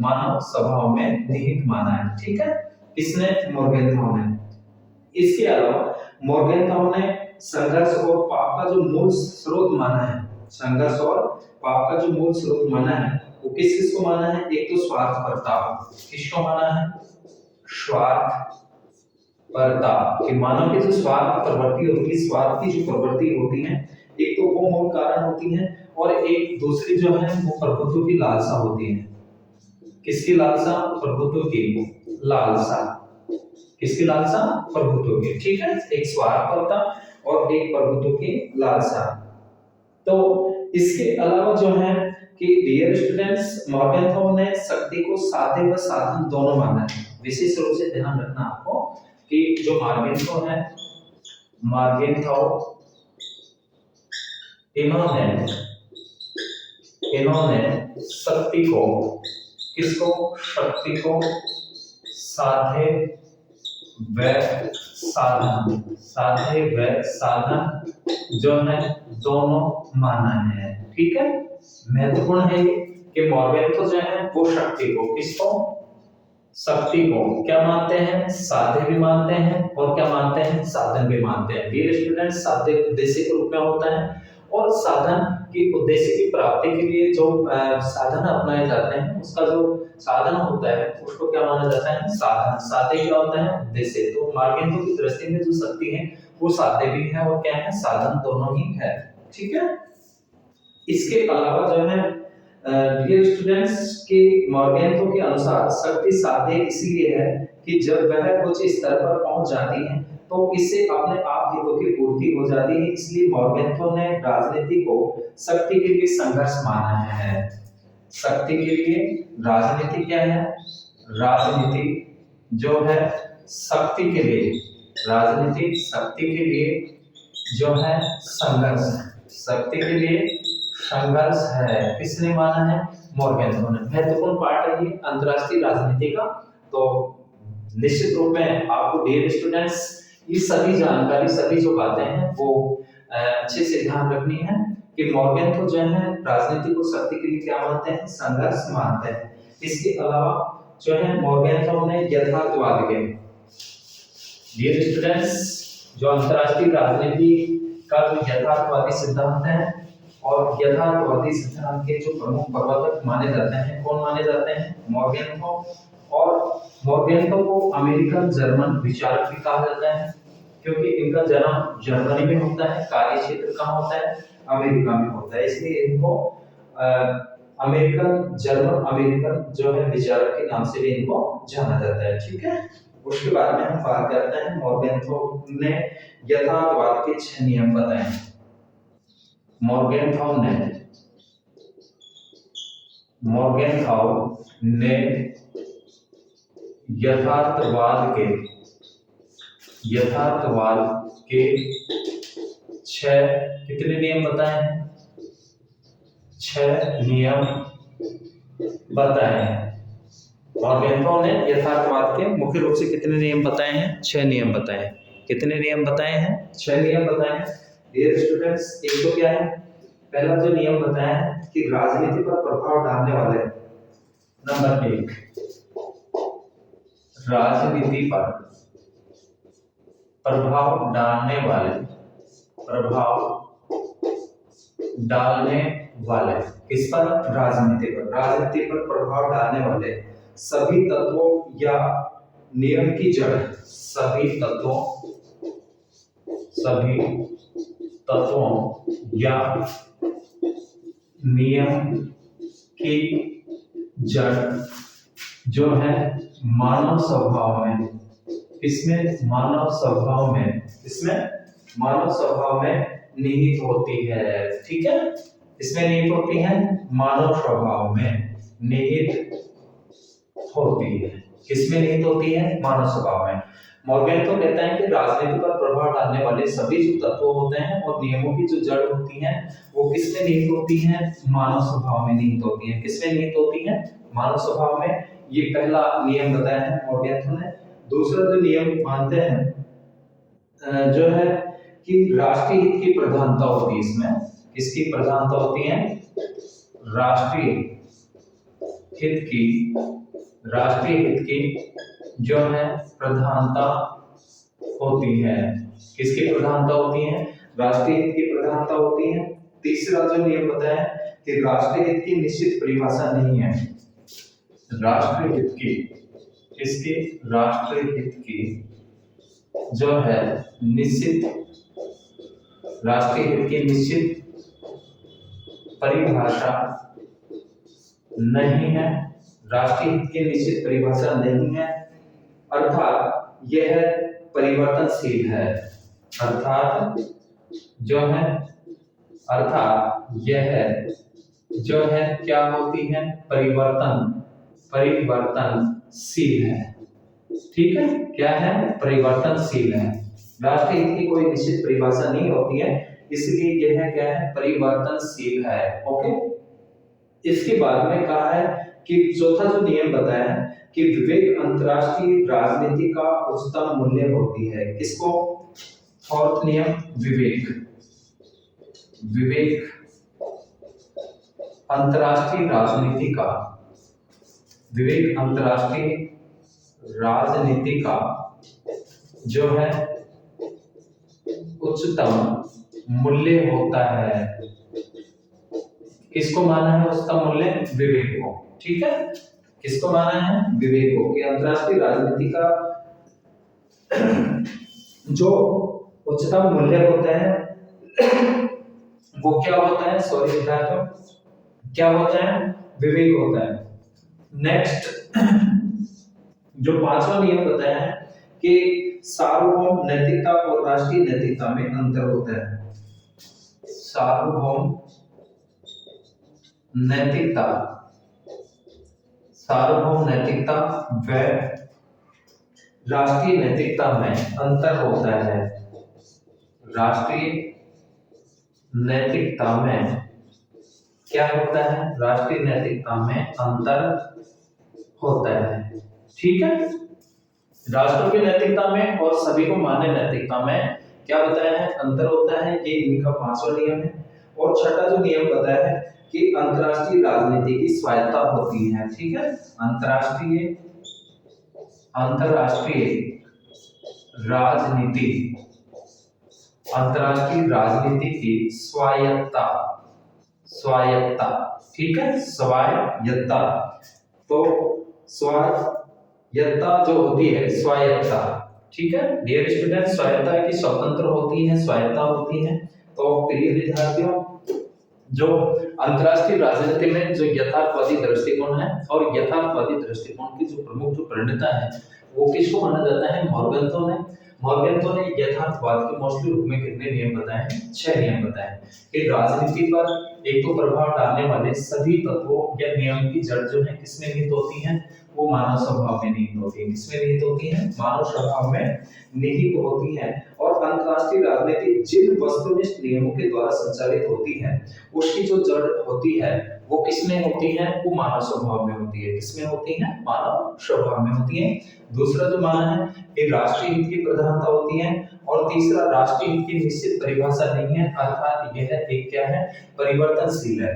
मानव स्वभाव में निहित माना है। ठीक है, किसने? मॉर्गेनथाउ ने। इसके अलावा मॉर्गेनथाउ ने संघर्ष और पाप का जो मूल स्रोत माना है, संघर्ष और पाप का जो मूल स्रोत माना है वो किस को माना है? एक तो स्वार्थपरता। किसको माना है? स्वार्थपरता। कि मानव की जो स्वार्थ प्रवृत्ति होती है, स्वार्थ की जो प्रवृत्ति होती है, एक तो वो मूल कारण होती है और एक दूसरी जो है वो प्रभुत्व की लालसा होती है। किसकी लालसा? प्रभुत्व की लालसा। किसकी लालसा? प्रभुत्व की। ठीक है, एक स्वार्थपरता और एक प्रभुत्व की लालसा। तो इसके अलावा जो है कि डियर स्टूडेंट्स, मॉर्गेनथॉप ने शक्ति को साधे व साधन दोनों माना है। विशेष रूप से ध्यान रखना आपको कि जो मॉर्गेनथॉप है, मॉर्गेनथॉप इन्होंने इन्होंने शक्ति को, किसको, शक्ति को साधे व साधन, साधे व साधन जो है दोनों माना है। ठीक है, महत्वपूर्ण है कि मॉर्गेनथॉप जो है वो शक्ति को, किसको, शक्ति को क्या मानते हैं, साध्य भी मानते हैं और क्या मानते हैं, साधन भी मानते हैं। डियर स्टूडेंट, साध्य उद्देश्य के रूप में होता है और साधन की उद्देश्य की प्राप्ति के लिए जो साधन अपनाए जाते हैं, उसका जो साधन होता है उसको क्या माना जाता है, साधन। साध्य क्या होता है, उद्देश्य। तो मॉर्गेनथॉप की दृष्टि में जो शक्ति है वो साध्य भी है और क्या है, साधन दोनों ही है। ठीक है, इसके अलावा जो है डियर स्टूडेंट्स के मॉर्गेनथॉप के अनुसार शक्ति साध्य इसलिए है कि जब वह कुछ स्तर पर पहुंच जाती है तो इससे अपने आप हितों की पूर्ति हो जाती है। इसलिए मॉर्गेनथॉप ने राजनीति को शक्ति के लिए संघर्ष माना है। शक्ति के लिए राजनीति क्या है, राजनीति जो है शक्ति के लिए, राजनीति शक्ति के लिए जो है संघर्ष है, शक्ति के लिए संघर्ष है। किसने माना है, मॉर्गेनथॉप ने। महत्वपूर्ण पार्ट है ये अंतरराष्ट्रीय राजनीति का। तो निश्चित रूप में आपको डियर स्टूडेंट्स ये सभी जानकारी, सभी जो बातें हैं वो अच्छे से ध्यान रखनी है कि मॉर्गेनथॉप जो है राजनीति को शक्ति के लिए क्या मानते हैं, संघर्ष मानते हैं। इसके अलावा जो है मॉर्गेनथॉप ने यथार्थवाद के, डियर स्टूडेंट्स, जो अंतरराष्ट्रीय राजनीति का जो यथार्थवादी सिद्धांत है और यथार्थवादी सिद्धांत के जो प्रमुख प्रवर्तक माने जाते हैं, कौन माने जाते हैं, मॉर्गेनथॉप। और मॉर्गेनथॉप को अमेरिकन जर्मन विचारक भी कहा जाता है क्योंकि इनका जन्म जर्मनी में होता है, कार्य क्षेत्र कहाँ होता है, अमेरिका में होता है, इसलिए इनको अमेरिकन जर्मन अमेरिकन जो है विचारक के नाम से भी इनको जाना जाता है। ठीक है, उसके बारे में हम बात करते हैं। मॉर्गेनथॉप ने यथार्थवाद के 6 नियम बताए। मॉर्गेनथॉप ने यथार्थवाद के 6 कितने नियम बताए हैं, 6 नियम बताए हैं। मॉर्गेनथॉप ने यथार्थवाद के मुख्य रूप से कितने नियम बताए हैं, 6 नियम बताए हैं। कितने नियम बताए हैं, 6 नियम बताए हैं। डियर स्टूडेंट्स, एक तो क्या है, पहला जो नियम बताया है कि राजनीति पर प्रभाव डालने वाले, नंबर 1, राजनीति पर प्रभाव डालने वाले, किस पर, राजनीति पर प्रभाव डालने वाले सभी तत्वों या नियम की जड़, सभी तत्वों या नियम की जड़ जो है मानव स्वभाव में, इसमें मानव स्वभाव में निहित होती है। ठीक है, इसमें निहित होती है, मानव स्वभाव में निहित होती है। किसमें निहित होती है, मानव स्वभाव में। मॉर्गेनथॉप कहता है कि राजनीति पर प्रभाव डालने वाले सभी जो तत्व होते हैं और नियमों की जो जड़ होती हैं वो किसमें निहित होती हैं, मानव स्वभाव में निहित होती हैं। किसमें निहित होती हैं, मानव स्वभाव में। ये पहला नियम बताया है मॉर्गेनथॉप ने। दूसरा जो नियम मानते हैं जो है कि राष्ट्रीय हित की प्रधानता होती है इसमें। किसकी प्रधानता होती है, राष्ट्रीय हित की जो है प्रधानता होती है। किसकी प्रधानता होती है, राष्ट्रीय हित की प्रधानता होती है। तीसरा जो नियम बताया कि राष्ट्रीय हित की निश्चित परिभाषा नहीं है। राष्ट्रीय हित की, इसकी राष्ट्रीय हित की जो है निश्चित, राष्ट्रीय हित की निश्चित परिभाषा नहीं है, राष्ट्रीय हित की निश्चित परिभाषा नहीं है, अर्थात यह परिवर्तनशील है। अर्थात जो है, अर्थात यह जो है क्या होती है, परिवर्तनशील है। ठीक है, क्या है, परिवर्तनशील है। राष्ट्रीय हित की कोई निश्चित परिभाषा नहीं होती है, इसलिए यह क्या है, परिवर्तनशील है। ओके, इसके बाद में कहा है कि चौथा जो नियम बताया है कि विवेक अंतरराष्ट्रीय राजनीति का उच्चतम मूल्य होती है। किसको, फोर्थ नियम, विवेक अंतरराष्ट्रीय राजनीति का, विवेक अंतरराष्ट्रीय राजनीति का जो है उच्चतम मूल्य होता है। किसको माना है उच्चतम मूल्य, विवेक को। ठीक है, किसको माना है, विवेक को, कि अंतरराष्ट्रीय राजनीति का जो उच्चतम मूल्य होता है वो क्या होता है, सॉरी विद्यार्थियों, क्या होता है, विवेक होता है। नेक्स्ट जो पांचवा नियम बताया है कि सार्वभौम नैतिकता और राष्ट्रीय नैतिकता में अंतर होता है। सार्वभौम नैतिकता, सार्वभौम नैतिकता व राष्ट्रीय नैतिकता में अंतर होता है। राष्ट्रीय नैतिकता में क्या होता है, राष्ट्रीय नैतिकता में अंतर होता है। ठीक है, राष्ट्रों की नैतिकता में और सभी को मान्य नैतिकता में क्या बताया है, अंतर होता है। ये इनका पांचवा नियम है। और छठा जो नियम बताया है कि अंतरराष्ट्रीय राजनीति की स्वायत्तता होती है। ठीक है, अंतरराष्ट्रीय राजनीति की स्वायत्तता, ठीक है, स्वायत्तता। तो स्वायत्तता जो होती है, स्वायत्तता, ठीक है डियर स्टूडेंट, स्वायत्तता की स्वतंत्र होती है, स्वायत्तता होती है। तो प्रिय विद्यार्थियों, जो अंतरराष्ट्रीय राजनीति में जो यथार्थवादी दृष्टिकोण है, और यथार्थवादी दृष्टिकोण की जो प्रमुख जो प्रणेता है वो किसको माना जाता है, मॉर्गेंथो ने यथार्थवाद के मोस्टली रूप में कितने नियम बताए हैं, 6 नियम बताए हैं कि राजनीति पर एक तो प्रभाव डालने वाले सभी तत्वों या नियम की जड़ जो है किसमें निहित होती है, वो मानव स्वभाव में निहित होती है। किसमें निहित होती है, मानव स्वभाव में निहित होती है। और अंतरराष्ट्रीय राजनीति जिन वस्तुनिष्ठ नियमों के द्वारा संचालित होती है उसकी जो जड़ होती है वो किसमें होती है, वो मानव स्वभाव में होती है। किसमें होती है, मानव स्वभाव में होती है। दूसरा जो माना है कि राष्ट्रीय हित की प्रधानता होती है। और तीसरा, राष्ट्रीय हित की निश्चित परिभाषा नहीं है, अर्थात यह एक क्या है, परिवर्तनशील है।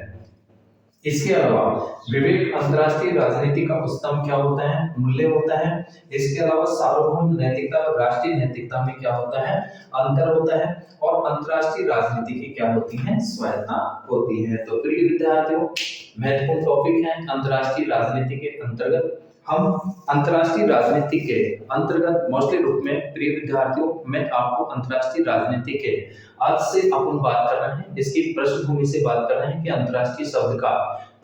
इसके अलावा विवेक अंतरराष्ट्रीय राजनीति का उच्चतम क्या होता है, मूल्य होता है। इसके अलावा सार्वभौम नैतिकता और राष्ट्रीय नैतिकता में क्या होता है, अंतर होता है। और अंतरराष्ट्रीय राजनीति की क्या होती है, स्वायत्तता होती है। तो प्रिय विद्यार्थियों, महत्वपूर्ण टॉपिक है अंतरराष्ट्रीय राजनीति के अंतर्गत। हम अंतरराष्ट्रीय राजनीति के अंतर्गत मोस्टली रूप में प्रिय विद्यार्थियों, मैं आपको अंतरराष्ट्रीय राजनीति के आज से अपन बात कर रहे हैं, इसकी पृष्ठभूमि से बात कर रहे हैं कि अंतरराष्ट्रीय शब्द का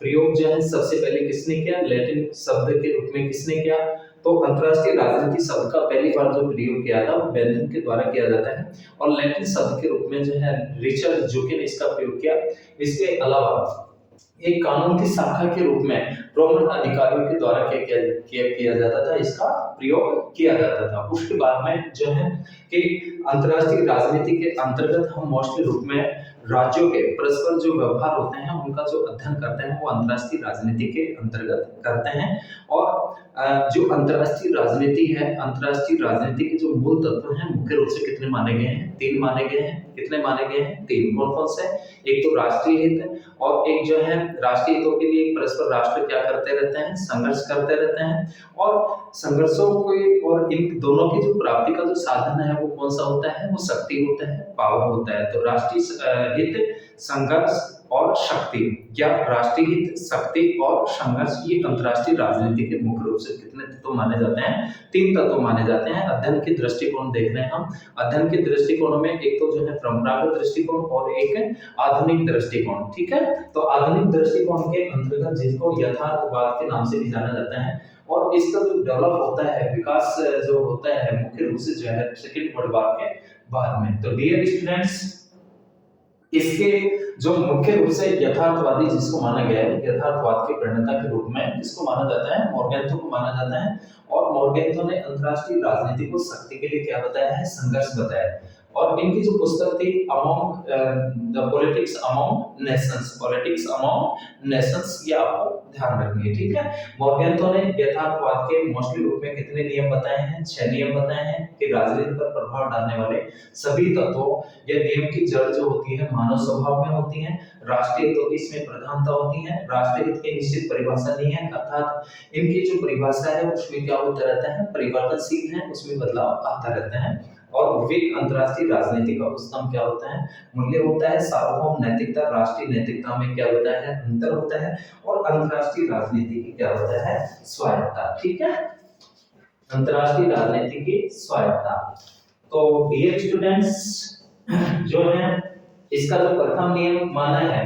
प्रयोग जो है सबसे पहले किसने किया, लैटिन शब्द के रूप में किसने किया। तो अंतरराष्ट्रीय राजनीति शब्द का पहली बार जो प्रयोग किया था वो बेंथम के द्वारा किया जाता है, और लैटिन शब्द के रूप में जो है रिचर्ड जुके ने इसका प्रयोग किया। इसके अलावा एक कानून की शाखा के रूप में रोमन अधिकारियों के द्वारा किया जाता था, इसका प्रयोग किया जाता था। उसके बाद में जो है कि अंतरराष्ट्रीय राजनीति के अंतर्गत हम मोस्टली रूप में राज्यों के परस्पर जो व्यवहार होते हैं उनका जो अध्ययन करते हैं वो अंतरराष्ट्रीय राजनीति के अंतर्गत करते हैं। और जो अंतरराष्ट्रीय राजनीति है, अंतरराष्ट्रीय राजनीति के जो मूल तत्व हैं मुख्य रूप से कितने माने गए हैं, 3 माने गए हैं। कितने माने गए हैं, 3। कौन कौन से, एक तो राष्ट्रीय हित, और एक जो है राष्ट्रीय हितों के लिए परस्पर राष्ट्र क्या करते रहते हैं, संघर्ष करते रहते हैं। और संघर्षों को और इन दोनों की जो प्राप्ति का जो साधन है वो कौन सा होता है, वो शक्ति होता है, पावर होता है। तो राष्ट्रीय हित, संघर्ष और शक्ति, या राष्ट्रीय हित, शक्ति और संघर्ष, ये अंतरराष्ट्रीय राजनीति के मुख्य रूप से कितने तत्व माने जाते हैं, 3 तत्व माने जाते हैं। अध्ययन के दृष्टिकोण देख रहे हैं हम। अध्ययन के दृष्टिकोणों में एक तो जो है परंपरागत दृष्टिकोण और एक आधुनिक दृष्टिकोण। ठीक है, तो आधुनिक दृष्टिकोण के अंतर्गत जिसको यथार्थवाद के नाम से भी जाना जाता है, और इसका जो डेवलप होता है, विकास जो होता है मुख्य रूप से जो है सेकंड वर्ल्ड वॉर के बाद में। तो डियर स्टूडेंट्स, इसके जो मुख्य रूप से यथार्थवादी जिसको माना गया है, यथार्थवाद के प्रणेता के रूप में किसको माना जाता है, मोरगेंथो को माना जाता है। और मोरगेंथो ने अंतरराष्ट्रीय राजनीति को शक्ति के लिए क्या बताया है, संघर्ष बताया है। और इनकी जो पुस्तक थी among the politics among Nations, politics among Nations, ये आपको ध्यान रखनी है, ठीक है। मोरगेंथो ने यथार्थवाद के मोस्टली रूप में कितने नियम बताए हैं, 6 नियम बताए हैं कि राजनीति पर प्रभाव डालने वाले सभी तत्वों या नियम की जड़ जो होती है मानव स्वभाव में होती है, राष्ट्रीय हितों की इसमें प्रधानता होती है, राष्ट्रीय हित की निश्चित परिभाषा नहीं है, अर्थात इनकी जो परिभाषा है उसमें क्या होता रहता है, परिवर्तनशील है, उसमें बदलाव आता रहता है। और विवेक अंतरराष्ट्रीय राजनीति का उच्चतम क्या होता है, मूल्य होता है। सार्वभौम नैतिकता राष्ट्रीय नैतिकता में क्या होता है, अंतर होता है। और अंतरराष्ट्रीय राजनीति की क्या होता है, स्वायत्तता, ठीक है, अंतरराष्ट्रीय राजनीति की स्वायत्तता। तो डियर स्टूडेंट्स, जो है इसका जो प्रथम नियम माना है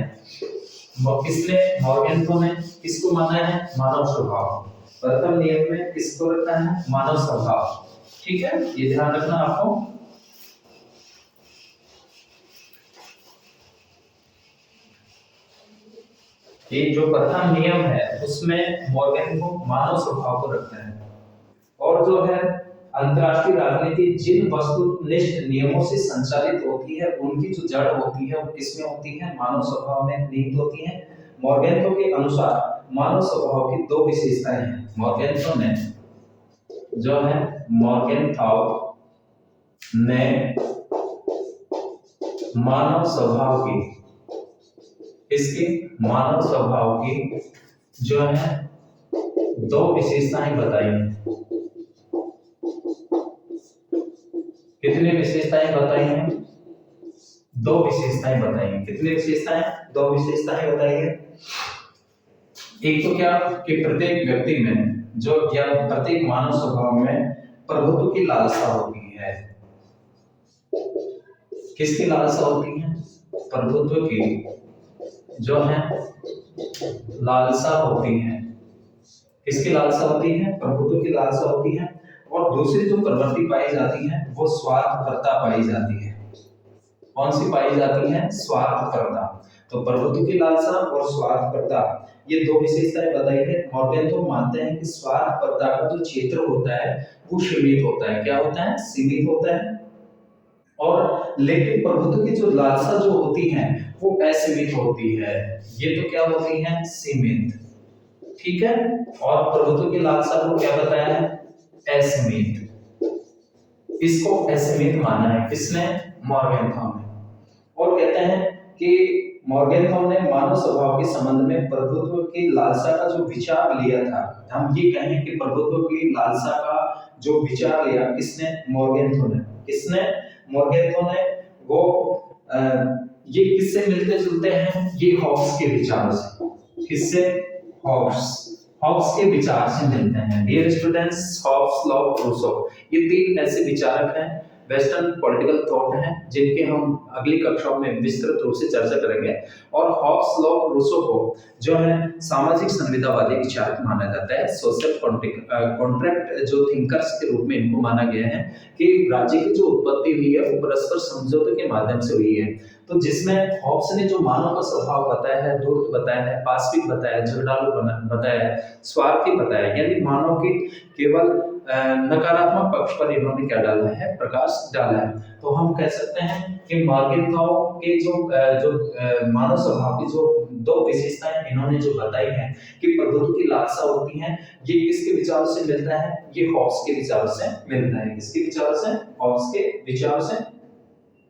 किसने, मोरगेंथो ने, किसको माना है, मानव स्वभाव। प्रथम नियम में किसको रखा है, मानव स्वभाव, ठीक है, ये ध्यान रखना आपको। ये जो प्रथम नियम है उसमें मोरगेंथो मानव स्वभाव को रखता है। और जो है अंतरराष्ट्रीय राजनीति जिन वस्तुनिष्ठ नियमों से संचालित होती है उनकी जो जड़ होती है वो किसमें होती है, मानव स्वभाव में निहित होती है। मोरगेंथो के अनुसार मानव स्वभाव की 2 विशेषताएं हैं। मोरगेंथो ने जो है, मोरगेंथो ने मानव स्वभाव की, इसकी मानव स्वभाव की जो है 2 विशेषताएं बताई हैं। कितनी विशेषताएं बताई हैं, 2 विशेषताएं बताई हैं। कितनी विशेषताएं, 2 विशेषताएं बताई हैं। एक तो क्या कि प्रत्येक व्यक्ति में जो या प्रत्येक मानव स्वभाव में प्रभुत्व की लालसा होती है। किसकी लालसा होती है, प्रभुत्व की जो है लालसा होती है। किसकी लालसा होती है, प्रभुत्व की लालसा होती है। और दूसरी जो प्रवृत्ति पाई जाती है वो स्वार्थपरता पाई जाती है। कौन सी पाई जाती है, स्वार्थपरता। तो प्रभुत्व की लालसा और स्वार्थपरता, ये 2 विशेषताएं बताई है। मोरगेंथो मानते हैं कि स्वार्थपरता का जो क्षेत्र होता है वो सीमित होता है। क्या होता है, सीमित होता है। और लेकिन प्रभुत्व की जो लालसा जो होती है वो असीमित होती है। ये तो क्या होती है, सीमित, ठीक है। और प्रभुत्व की लालसा को क्या बताया है, असीमित। इसको असीमित माना है किसने, मोरगेंथो ने। और कहते हैं कि मोरगेंथो ने मानव स्वभाव के संबंध में प्रभुत्व की लालसा का जो विचार लिया था, हम ये कहें कि प्रभुत्व की लालसा का जो विचार लिया किसने, मोरगेंथो ने। किसने, मोरगेंथो ने। वो ये किससे मिलते जुलते हैं, ये हॉब्स के विचारों से। किससे, हॉब्स के विचार से मिलते हैं। Dear students, Hobbes, Locke, Rousseau, ये 3 ऐसे विचारक हैं, वेस्टर्न पॉलिटिकल थॉट हैं, जिनके हम अगली कक्षाओं में विस्तृत रूप से चर्चा करेंगे। और हॉब्स, लॉक, रूसो को जो है सामाजिक संविदावादी विचारक माना जाता है। सोशल कॉन्ट्रैक्ट जो थिंकर्स के रूप में इनको माना गया है कि राज्य की जो उत्पत्ति हुई है वो परस्पर समझौते के माध्यम से हुई है। तो जिसमें हॉब्स ने जो मानव का स्वभाव बताया है, धूर्त बताया है, पाशविक बताया है, झगड़ालू बताया है, स्वार्थी बताया है, यानी मानव की केवल नकारात्मक पक्ष पर इन्होंने क्या डाला है, प्रकाश डाला है। तो हम कह सकते हैं कि मोरगेंथो के जो मानव स्वभाव की जो 2 विशेषताएं इन्होंने जो बताई हैं कि प्रभुत्व की लालसा होती है, ये किसके विचारों से मिलता है, ये हॉब्स के विचारों से मिलता है। किसके विचारों से, हॉब्स के विचारों से।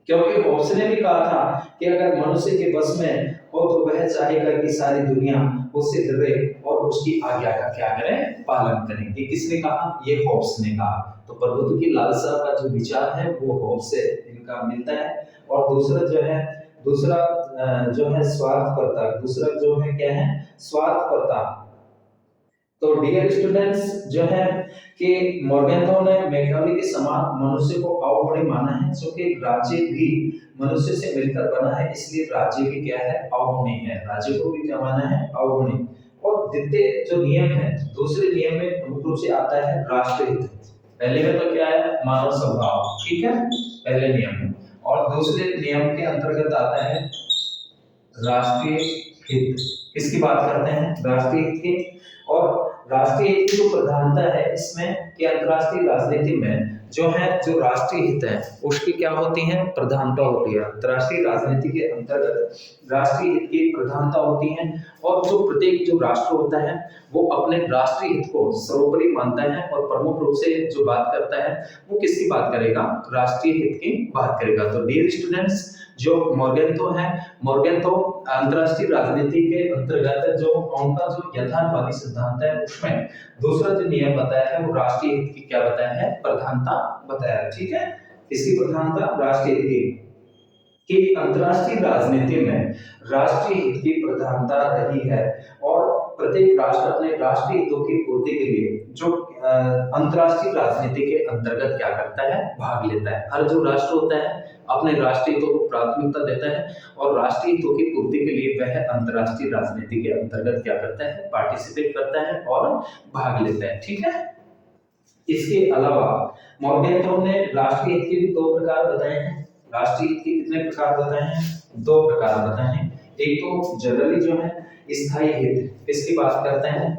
क्योंकि हॉब्स ने भी कहा था कि अगर मनुष्य के बस में हो तो वह चाहेगा कि सारी दुनिया उससे डरे और उसकी आज्ञा का क्या करे, पालन करे। ये किसने कहा, ये हॉब्स ने कहा। तो प्रभुत्व की लालसा का जो विचार है वो हॉब्स से इनका मिलता है। और दूसरा जो है स्वार्थपरता, दूसरा जो है क्या है, स्वार्थपरता। तो डियर स्टूडेंट्स, जो है कि मोरगेंथो ने मैकियावेली के समान मनुष्य को अवगुणी माना है, क्योंकि राज्य भी मनुष्य से मिलकर बना है, इसलिए राज्य भी क्या है, अवगुणी है। राज्य को भी क्या माना है, अवगुणी। और द्वितीय जो नियम है, दूसरे नियम में मुख्य रूप से आता है राष्ट्रहित। पहले में तो क्या है, मानव स्वभाव, ठीक है, पहले नियम में। और दूसरे नियम के अंतर्गत आता है राष्ट्रीय हित। किसकी बात करते हैं, राष्ट्रीय हित की। और राष्ट्रीय हित की जो प्रधानता है इसमें कि अंतर्राष्ट्रीय राजनीति में जो है, जो राष्ट्रीय हित है उसकी क्या होती है, प्रधानता होती है। अंतर्राष्ट्रीय राजनीति के अंतर्गत राष्ट्रीय हित की प्रधानता होती है। और जो प्रत्येक जो राष्ट्र होता है वो अपने राष्ट्रीय हित को सर्वोपरि मानता है और प्रमुख रूप से जो बात करता है वो किसकी बात करेगा, राष्ट्रीय हित की बात करेगा। तो डियर स्टूडेंट्स, जो मॉर्गेंथो है, मॉर्गेंथो अंतर्राष्ट्रीय राजनीति के अंतर्गत जो उनका जो यथार्थवादी सिद्धांत है उसमें दूसरा जो नियम बताया है वो राष्ट्रीय हित की क्या बताया है, प्रधानता बताया है, ठीक है। इसकी प्रधानता राष्ट्रीय हित कि अंतर्राष्ट्रीय राजनीति में राष्ट्रीय हित की प्रधानता रही है। और प्रत्येक राष्ट्र अपने राष्ट्रीय हितों की पूर्ति के लिए जो अंतर्राष्ट्रीय राजनीति के अंतर्गत क्या करता है, भाग लेता है। हर जो राष्ट्र होता है अपने राष्ट्रीय हितों को प्राथमिकता देता है और राष्ट्रीय हितों की पूर्ति के लिए वह अंतर्राष्ट्रीय राजनीति के अंतर्गत क्या करता है, पार्टिसिपेट करता है और भाग लेता है, ठीक है। इसके अलावा मॉर्गेंथो ने राष्ट्रीय हित के भी दो प्रकार बताए हैं। राष्ट्रीय हित के कितने प्रकार बताए हैं, दो प्रकार बताए हैं। एक तो जनरली जो है स्थायी हित, इसकी बात करते हैं,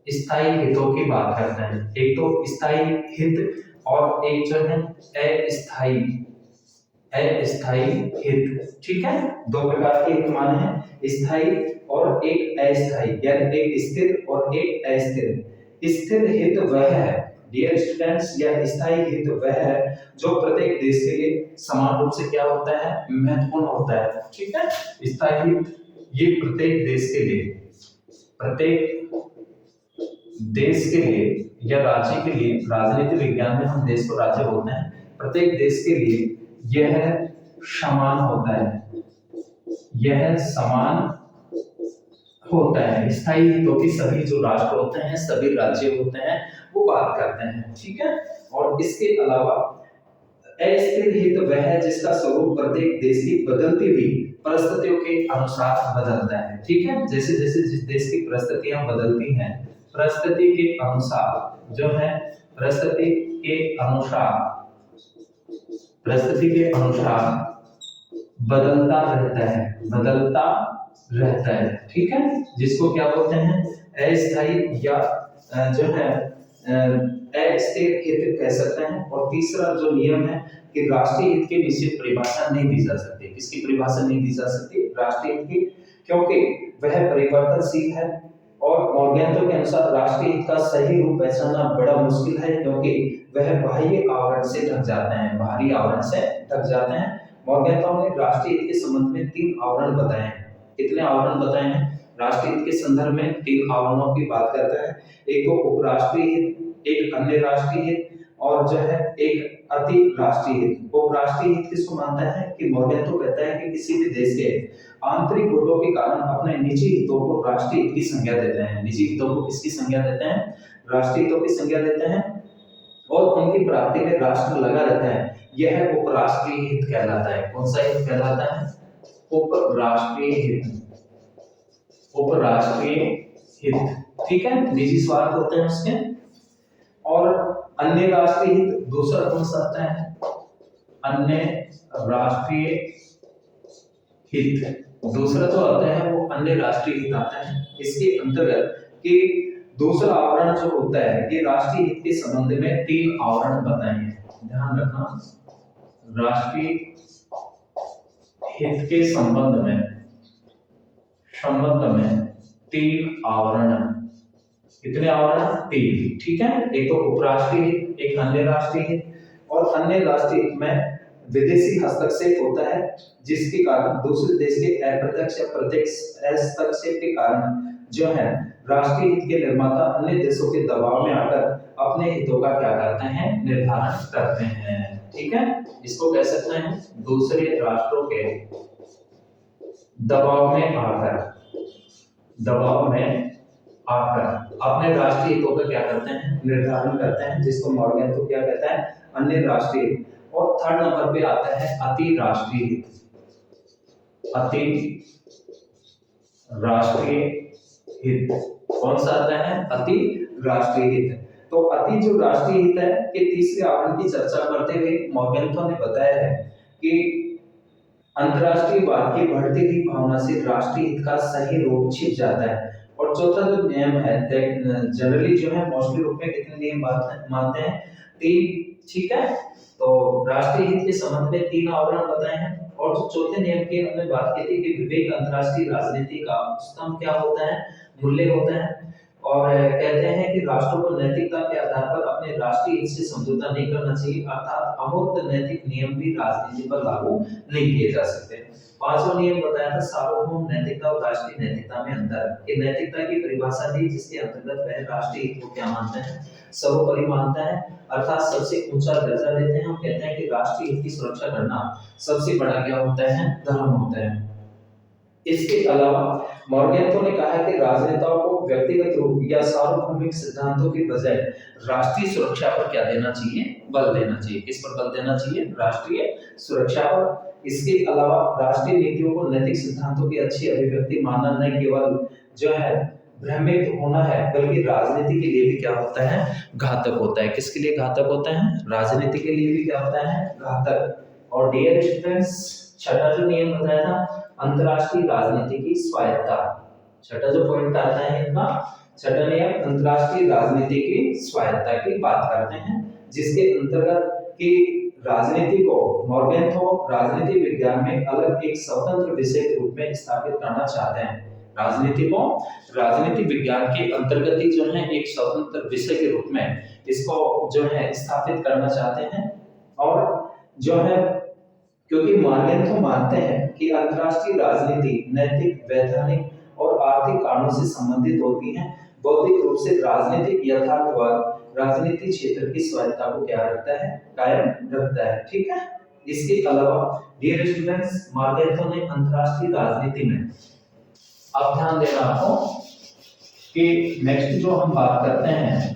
स्थायी हितों की बात करते हैं। एक तो स्थायी हित और एक जो है अस्थायी, अस्थायी हित, ठीक है। दो प्रकार के हित माने हैं, स्थायी और एक अस्थायी, यानी एक स्थिर और एक अस्थिर। स्थिर हित वह है डियर स्टूडेंट्स, या स्थायी हित वह है जो प्रत्येक देश के लिए समान रूप से क्या होता है, महत्वपूर्ण होता है, ठीक है। स्थायी हित ये प्रत्येक देश के लिए, प्रत्येक देश के लिए या राज्य के लिए, राजनीति विज्ञान में हम देश को राज्य बोलते हैं, प्रत्येक देश के लिए यह समान होता है, यह समान होता है। स्थायी हितों की सभी जो राष्ट्र होते हैं, सभी राज्य होते हैं, वो बात करते हैं, ठीक है। और इसके अलावा अस्थिर हित वह है जिसका स्वरूप प्रत्येक देश की बदलती हुई परिस्थितियों के अनुसार बदलता है, ठीक है। जैसे जैसे जिस देश की परिस्थितियां बदलती हैं, परिस्थिति के अनुसार जो है, परिस्थिति के अनुसार, परिस्थिति के अनुसार बदलता रहता है, बदलता रहता है, ठीक है। जिसको क्या बोलते हैं, अस्थायी या जो है अस्थिर हित कह सकते हैं। और तीसरा जो नियम है कि राष्ट्रीय हित की निश्चित परिभाषा नहीं दी जा सकती। किसकी परिभाषा नहीं दी जा सकती, राष्ट्रीय हित की, क्योंकि वह परिवर्तनशील है। और मॉर्गेंथो के अनुसार राष्ट्रीय हित का सही रूप पहचानना बड़ा मुश्किल है, क्योंकि वह बाह्य आवरण से ढक जाते हैं, बाहरी आवरण से ढक जाते हैं। मॉर्गेंथो ने राष्ट्रीय हित के संबंध में 3 आवरण बताए हैं। कितने आवरण बताए हैं, राष्ट्रीय हित के संदर्भ में 3 आवरणों की बात करता है। एक तो उपराष्ट्रीय हित, एक अन्य राष्ट्रीय हित और जो है एक अति राष्ट्रीय हित। उपराष्ट्रीय हित किसको मानता है कि मॉर्गेंथो कहता है कि किसी भी देश के आंतरिक गुटों के कारण अपने निजी हितों को राष्ट्रीय हित की संज्ञा देते हैं। निजी हितों को किसकी संज्ञा देते हैं, राष्ट्रीय हितों की संज्ञा देते हैं और उनकी प्राप्ति में राष्ट्र लगा रहता है। यह उपराष्ट्रीय हित कहलाता है। कौन सा हित कहलाता है, उपराष्ट्रीय हित, उपराष्ट्रीय हित, ठीक है। निजी स्वार्थ होते हैं उसके। और अन्य राष्ट्रीय हित दूसरा कौन सा आता है, अन्य राष्ट्रीय हित दूसरा जो आता है वो अन्य राष्ट्रीय हित आता है। इसके अंतर्गत कि दूसरा आवरण जो होता है कि राष्ट्रीय हित के संबंध में 3 आवरण बताए हैं, ध्यान रखना। राष्ट्रीय हित के संबंध में 3 आवरण, कितने आवरण, 3, ठीक है। एक तो उपराष्ट्रीय हित, एक अन्य राष्ट्रीय हित। और अन्य राष्ट्रीय हित में विदेशी हस्तक्षेप होता है, जिसके कारण दूसरे देश के अप्रत्यक्ष या प्रत्यक्ष हस्तक्षेप के कारण जो है राष्ट्रीय हित के निर्माता अन्य देशों के दबाव में आकर अपने हितों का क्या करते हैं, निर्धारण करते हैं, ठीक है। इसको कह सकते हैं दूसरे राष्ट्रों के दबाव में आकर, दबाव में आकर अपने राष्ट्रीय हितों का क्या करते हैं, निर्धारण करते हैं, जिसको मॉर्गेंथो क्या कहता है, अन्य राष्ट्रीय हित। और थर्ड नंबर पे आता है अति राष्ट्रीय हित, अति राष्ट्रीय हित। कौन सा आता है, अति राष्ट्रीय हित। तो अति जो राष्ट्रीय हित है के तीसरे आवरण की चर्चा करते हुए मॉर्गेंथो ने बताया है कि अंतरराष्ट्रीयवाद की बढ़ती हुई भावना से राष्ट्रीय हित का सही रूप छिप जाता है। और चौथा जो नियम है, जनरली जो है मोस्टली रूप में कितने नियम मानते हैं? तीन, ठीक है। तो राष्ट्रीय हित के संबंध में तीन आवरण बताए हैं। और जो चौथे नियम की हमने बात की थी कि विवेक अंतरराष्ट्रीय राजनीति का स्तंभ क्या होता है? मूल्य होता है। और कहते हैं कि राष्ट्रों को नैतिकता के आधार पर अपने राष्ट्रीय हित से समझौता नहीं करना चाहिए, अर्थात अमूर्त नैतिक नियम भी राजनीति पर लागू नहीं किए जा सकते। पांचवा नियम बताया था सार्वभौम नैतिकता और राष्ट्रीय नैतिकता में अंतर। ये नैतिकता की परिभाषा दी जिसके अंतर्गत वह राष्ट्रीय हित को क्या मानते हैं? सर्वोपरि मानता है, अर्थात सबसे ऊंचा दर्जा देते हैं। हम कहते हैं कि राष्ट्रीय हित की सुरक्षा करना सबसे बड़ा क्या होता है? धर्म होता है। इसके अलावा मॉर्गेंथो ने कहा कि राजनेताओं को व्यक्तिगत रूप या सार्वभौमिक सिद्धांतों के बजाय राष्ट्रीय सुरक्षा पर क्या देना चाहिए? बल देना चाहिए। किस पर बल देना चाहिए? राष्ट्रीय सुरक्षा पर। इसके अलावा राष्ट्रीय नीतियों को नैतिक सिद्धांतों की अच्छी अभिव्यक्ति मानना न केवल जो है भ्रमित होना है, बल्कि राजनीति के लिए भी क्या होता है? घातक होता है। किसके लिए घातक होता है? राजनीति के लिए भी क्या होता है? घातक। और डियर स्टूडेंट्स, छठा जो नियम बताया था अंतरराष्ट्रीय राजनीति की स्वायत्तता। छठा जो पॉइंट आता है इनका, छठा नियम अंतरराष्ट्रीय राजनीति की स्वायत्तता की बात करते हैं, जिसके अंतर्गत कि राजनीति को मॉर्गेंथो राजनीति विज्ञान में अलग एक स्वतंत्र विषय के रूप में स्थापित करना चाहते हैं। राजनीति को राजनीति विज्ञान के अंतर्गत ही जो है एक स्वतंत्र विषय के रूप में इसको जो है स्थापित करना चाहते हैं। और जो है क्योंकि मॉर्गेंथो मानते हैं कि अंतरराष्ट्रीय राजनीति नैतिक, वैधानिक और आर्थिक कारणों से संबंधित होती है। बौद्धिक रूप से राजनीतिक यथार्थवाद राजनीति क्षेत्र की स्वायत्तता को क्या रखता है? कायम रखता है। ठीक है। इसके अलावा डियर स्टूडेंट्स, मॉर्गेंथो ने अंतरराष्ट्रीय राजनीति में अब ध्यान देना आपको कि नेक्स्ट जो हम बात करते हैं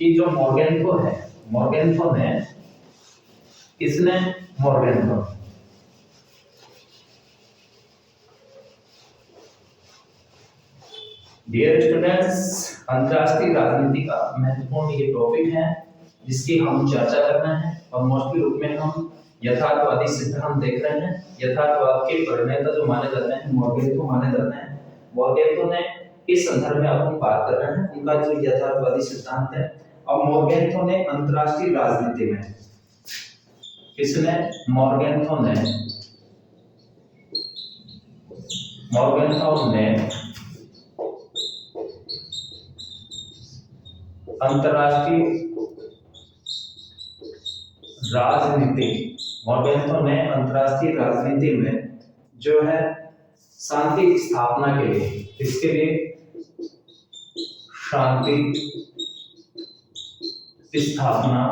कि जो मॉर्गेंथो है, मॉर्गेंथो ने किसने? मॉर्गेंथो डियर स्टूडेंट्स, अंतरराष्ट्रीय राजनीति का महत्वपूर्ण ये टॉपिक है जिसकी हम चर्चा कर रहे हैं। और मोस्टली रूप में हम यथार्थवादी सिद्धांत देख रहे हैं। यथार्थवाद के प्रणेता जो माने जाते हैं मॉर्गेंथो माने जाते हैं। मॉर्गेंथो ने इस संदर्भ में अपन बात कर रहे हैं उनका जो यथार्थवादी सिद्धांत है। अब मॉर्गेंथो ने अंतरराष्ट्रीय राजनीति में किसने? मॉर्गेंथो ने अंतरराष्ट्रीय राजनीति में जो है शांति स्थापना के लिए, इसके लिए शांति स्थापना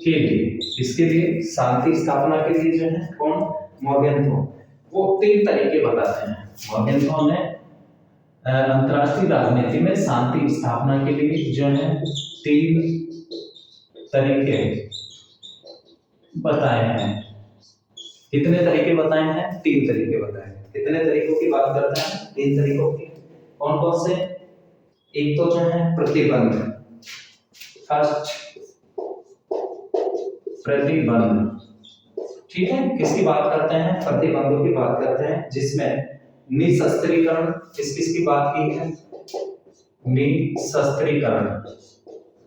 के लिए, इसके लिए शांति स्थापना के लिए जो है कौन? मॉर्गेंथो। वो तीन तरीके बताते हैं। मॉर्गेंथो ने अंतरराष्ट्रीय राजनीति में शांति स्थापना के लिए जो है तीन तरीके बताए हैं। कितने तरीके बताए हैं? तीन तरीके बताए हैं। कितने तरीकों की बात करते हैं? तीन तरीकों की। कौन कौन से? एक तो जो है प्रतिबंध, फर्स्ट प्रतिबंध, ठीक है। किसकी बात करते हैं? प्रतिबंधों की बात करते हैं, जिसमें निशस्त्रीकरण, किस किस की बात की है? निशस्त्रीकरण।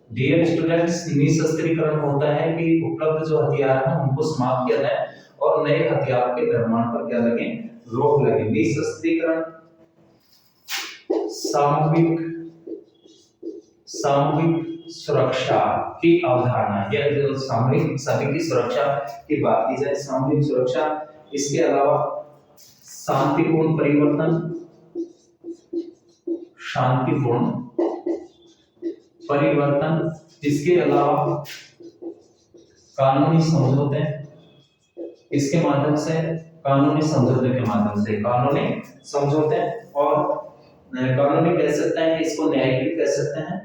डियर स्टूडेंट्स, निशस्त्रीकरण होता है कि उपलब्ध जो हथियार हैं उनको समाप्त किया जाए और नए हथियार के निर्माण पर क्या लगे? रोक लगे। निशस्त्रीकरण सामूहिक सुरक्षा की अवधारणा, यह जो सामूहिक सभी की सुरक्षा की बात की जाए, सामूहिक सुरक्षा। इसके अलावा शांतिपूर्ण परिवर्तन, इसके अलावा कानूनी समझौते, इसके माध्यम से कानूनी समझौते और कानूनी कह सकते हैं, इसको न्यायिक भी कह सकते हैं।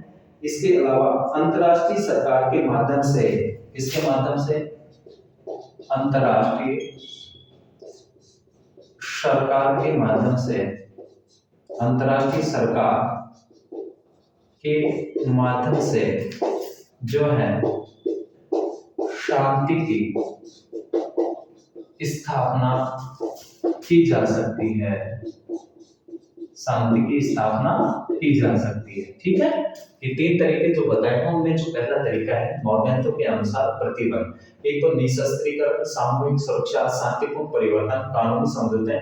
इसके अलावा अंतरराष्ट्रीय सरकार के माध्यम से, इसके माध्यम से अंतरराष्ट्रीय सरकार के माध्यम से, अंतरराष्ट्रीय सरकार के माध्यम से जो है शांति की स्थापना की जा सकती है, शांति की स्थापना की जा सकती है। ठीक है, ये 3 तरीके जो बताए हैं उनमें जो पहला तरीका है मॉर्गेंथो के अनुसार प्रतिबंध, एक तो निशस्त्रीकरण, सामूहिक सुरक्षा, शांतिपूर्ण परिवर्तन, कानूनी समझौते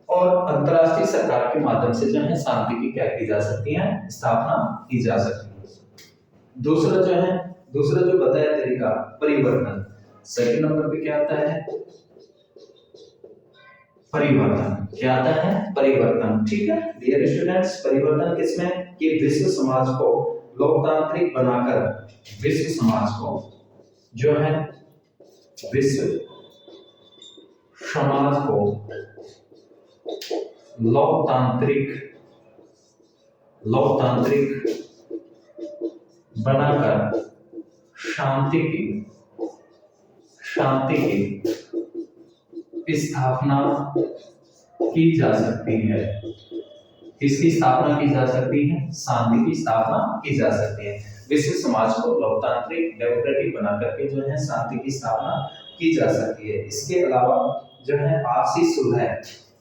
और अंतर्राष्ट्रीय सरकार के माध्यम से जो है शांति की क्या की जा सकती है, स्थापना की जा सकती है। दूसरा जो बताया तरीका परिवर्तन, सेकंड नंबर पे क्या आता है, परिवर्तन। क्या आता है, परिवर्तन। ठीक है डियर स्टूडेंट्स, परिवर्तन किसमें कि विश्व समाज को लोकतांत्रिक बनाकर, विश्व समाज को जो है विश्व समाज को लोकतांत्रिक बनाकर शांति की स्थापना की जा सकती है। किसकी स्थापना की जा सकती है, शांति की स्थापना की जा सकती है। विश्व समाज को लोकतांत्रिक डेमोक्रेटिक बना करके जो है शांति की स्थापना की जा सकती है। इसके अलावा जो है आपसी सुलह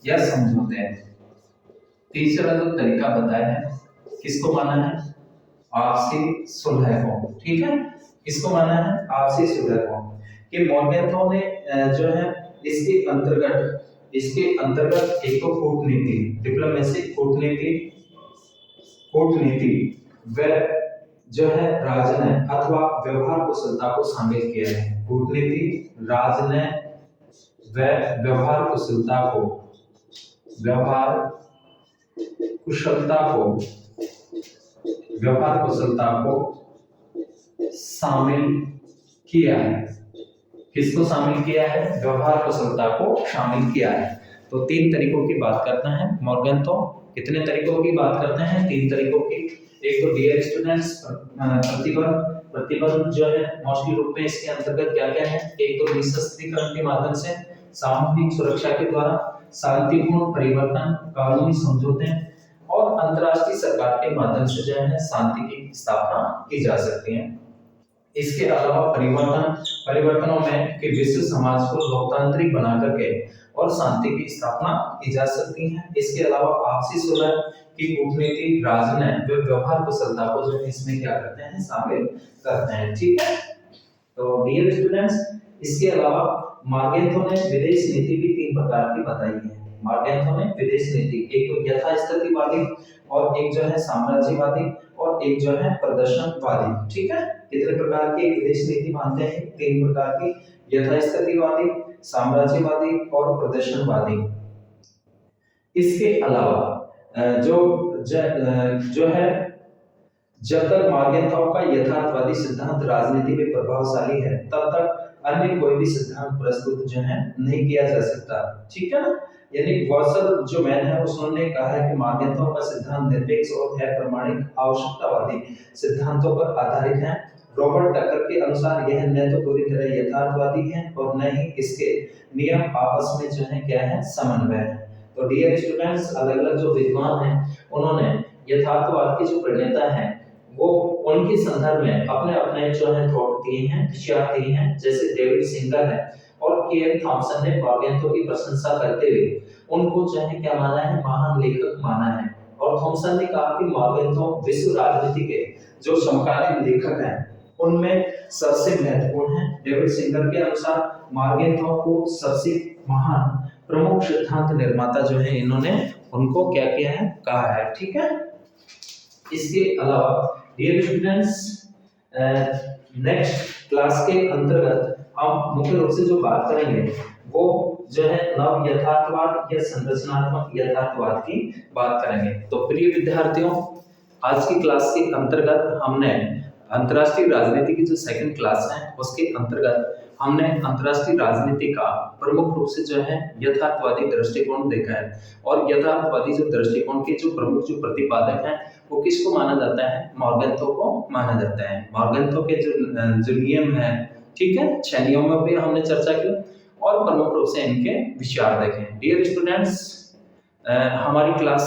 या समझौते हैं। तीसरा जो तरीका बताया है किसको माना है, आपसी सुलह को। ठीक है, किसको माना है, आपसी सुलह को। कि मॉर्गेंथो ने जो है इसके अंतर्गत एक तो कूटनीति, डिप्लोमेसी, कूटनीति व जो है राजनय अथवा व्यवहार कुशलता को शामिल किया है। कूटनीति, राजनय व व्यवहार कुशलता को शामिल किया है। किसको शामिल किया है, व्यवहार कुशलता को शामिल किया है। तो 3 तरीकों की बात करते हैं मॉर्गेंथो। कितने तरीकों की बात करते हैं, 3 तरीकों की। एक तो डियर स्टूडेंट्स प्रतिबंध जो है मोस्टली रूप में इसके अंतर्गत क्या क्या है, एक तो निशस्त्रीकरण के माध्यम से, सामूहिक सुरक्षा के द्वारा, शांतिपूर्ण परिवर्तन, कानूनी समझौते और अंतर्राष्ट्रीय सरकार के माध्यम से जो है शांति की स्थापना की जा सकती है। इसके अलावा परिवर्तनों में कि विश्व समाज को लोकतांत्रिक बना करके और शांति की स्थापना की जा सकती है। इसके अलावा आपसी सुलह की कूटनीति, राजनय व व्यवहार कुशलता को जो इसमें क्या करते हैं, शामिल करते हैं। ठीक है, तो डियर स्टूडेंट्स, इसके अलावा मॉर्गेंथो ने विदेश नीति भी 3 प्रकार की बताई है। मॉर्गेंथो ने विदेश नीति, एक तो यथास्थितिवादी और एक जो है साम्राज्यवादी और एक जो है प्रदर्शनवादी। ठीक है, कितने प्रकार की विदेश नीति मानते हैं, 3 प्रकार की, यथास्थितिवादी, साम्राज्यवादी और प्रदर्शनवादी। इसके अलावा जो है जब तक मॉर्गेंथो का यथार्थवादी सिद्धांत राजनीति में प्रभावशाली है तब तक अन्य कोई भी सिद्धांत प्रस्तुत जो है नहीं किया जा सकता। ठीक है ना, यानी वॉसल जो मैन है उसने कहा है कि मॉर्गेंथो का सिद्धांत निरपेक्ष और अप्रामाणिक आवश्यकतावादी सिद्धांतों पर आधारित है। रॉबर्ट टकर के अनुसार यह न तो पूरी तरह यथार्थवादी है और न ही इसके नियम आपस में जो है क्या है, समन्वय है। तो डियर स्टूडेंट्स, अलग अलग जो विद्वान हैं उन्होंने यथार्थवाद के जो प्रणेता हैं वो उनके संदर्भ में अपने अपने जो है थॉट दिए हैं, विचार दिए हैं। जैसे डेविड सिंगर है और के.एम. थॉमसन ने मॉर्गेंथो की प्रशंसा करते हुए उनको जो है क्या माना है, महान लेखक माना है। और थॉमसन ने कहा कि मॉर्गेंथो विश्व राजनीति के जो समकालीन लेखक हैं उनमें सबसे महत्वपूर्ण है। डेविड सिंगर के अनुसार मॉर्गेंथो को सबसे महान प्रमुख सिद्धांत निर्माता जो है इन्होंने उनको क्या किया है, कहा है। ठीक है, इसके अलावा डियर स्टूडेंट्स, नेक्स्ट क्लास के अंतर्गत हम मुख्य रूप से जो बात करेंगे वो जो है नव यथार्थवाद या संरचनात्मक यथार्थवाद की बात करेंगे। तो प्रिय विद्यार्थियों, आज की क्लास के अंतर्गत हमने अंतर्राष्ट्रीय राजनीति की जो सेकंड क्लास है उसके अंतर्गत हमने अंतर्राष्ट्रीय राजनीति का प्रमुख रूप से जो है यथार्थवादी दृष्टिकोण देखा है। और यथार्थवादी जो दृष्टिकोण के जो प्रमुख जो प्रतिपादक हैं वो किसको माना जाता है, मॉर्गेंथो को माना जाता है। मॉर्गेंथो के जो नियम है, ठीक है, 6 नियमों पे हमने चर्चा की और प्रमुख रूप से इनके विचार देखे। डियर स्टूडेंट्स, हमारी क्लास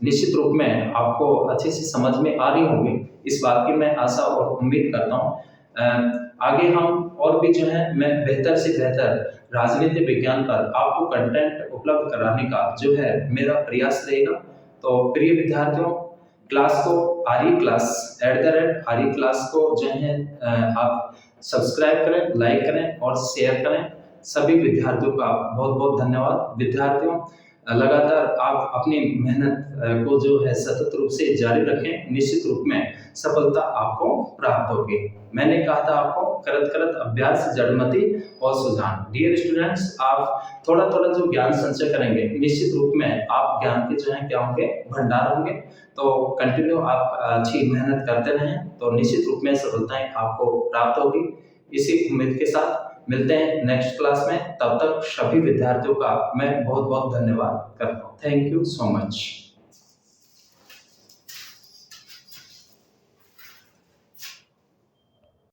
निश्चित रूप में आपको अच्छे से समझ में आ रही होंगी, इस बात की मैं आशा और उम्मीद करता हूँ। आगे हम और भी जो है मैं बेहतर से बेहतर राजनीति विज्ञान पर आपको कंटेंट उपलब्ध कराने का जो है मेरा प्रयास रहेगा। तो प्रिय विद्यार्थियों, क्लास को आर्य क्लास @आर्य क्लास को जो है आप सब्सक्राइब करें, लाइक करें और शेयर करें। सभी विद्यार्थियों का बहुत बहुत धन्यवाद। विद्यार्थियों, लगातार आप अपनी मेहनत को जो है सतत रूप से जारी रखें, निश्चित रूप में सफलता आपको प्राप्त होगी। मैंने कहा था आपको करत करत अभ्यास जड़मति और सुजान। डियर स्टूडेंट्स, आप थोड़ा थोड़ा जो ज्ञान संचय करेंगे, निश्चित रूप में आप ज्ञान के जो है क्या होंगे, भंडार होंगे। तो कंटिन्यू आप अच्छी मेहनत करते रहें तो निश्चित रूप में सफलताएं आपको प्राप्त होगी। इसी उम्मीद के साथ मिलते हैं नेक्स्ट क्लास में। तब तक सभी विद्यार्थियों का मैं बहुत बहुत धन्यवाद करता हूँ। Thank you so much.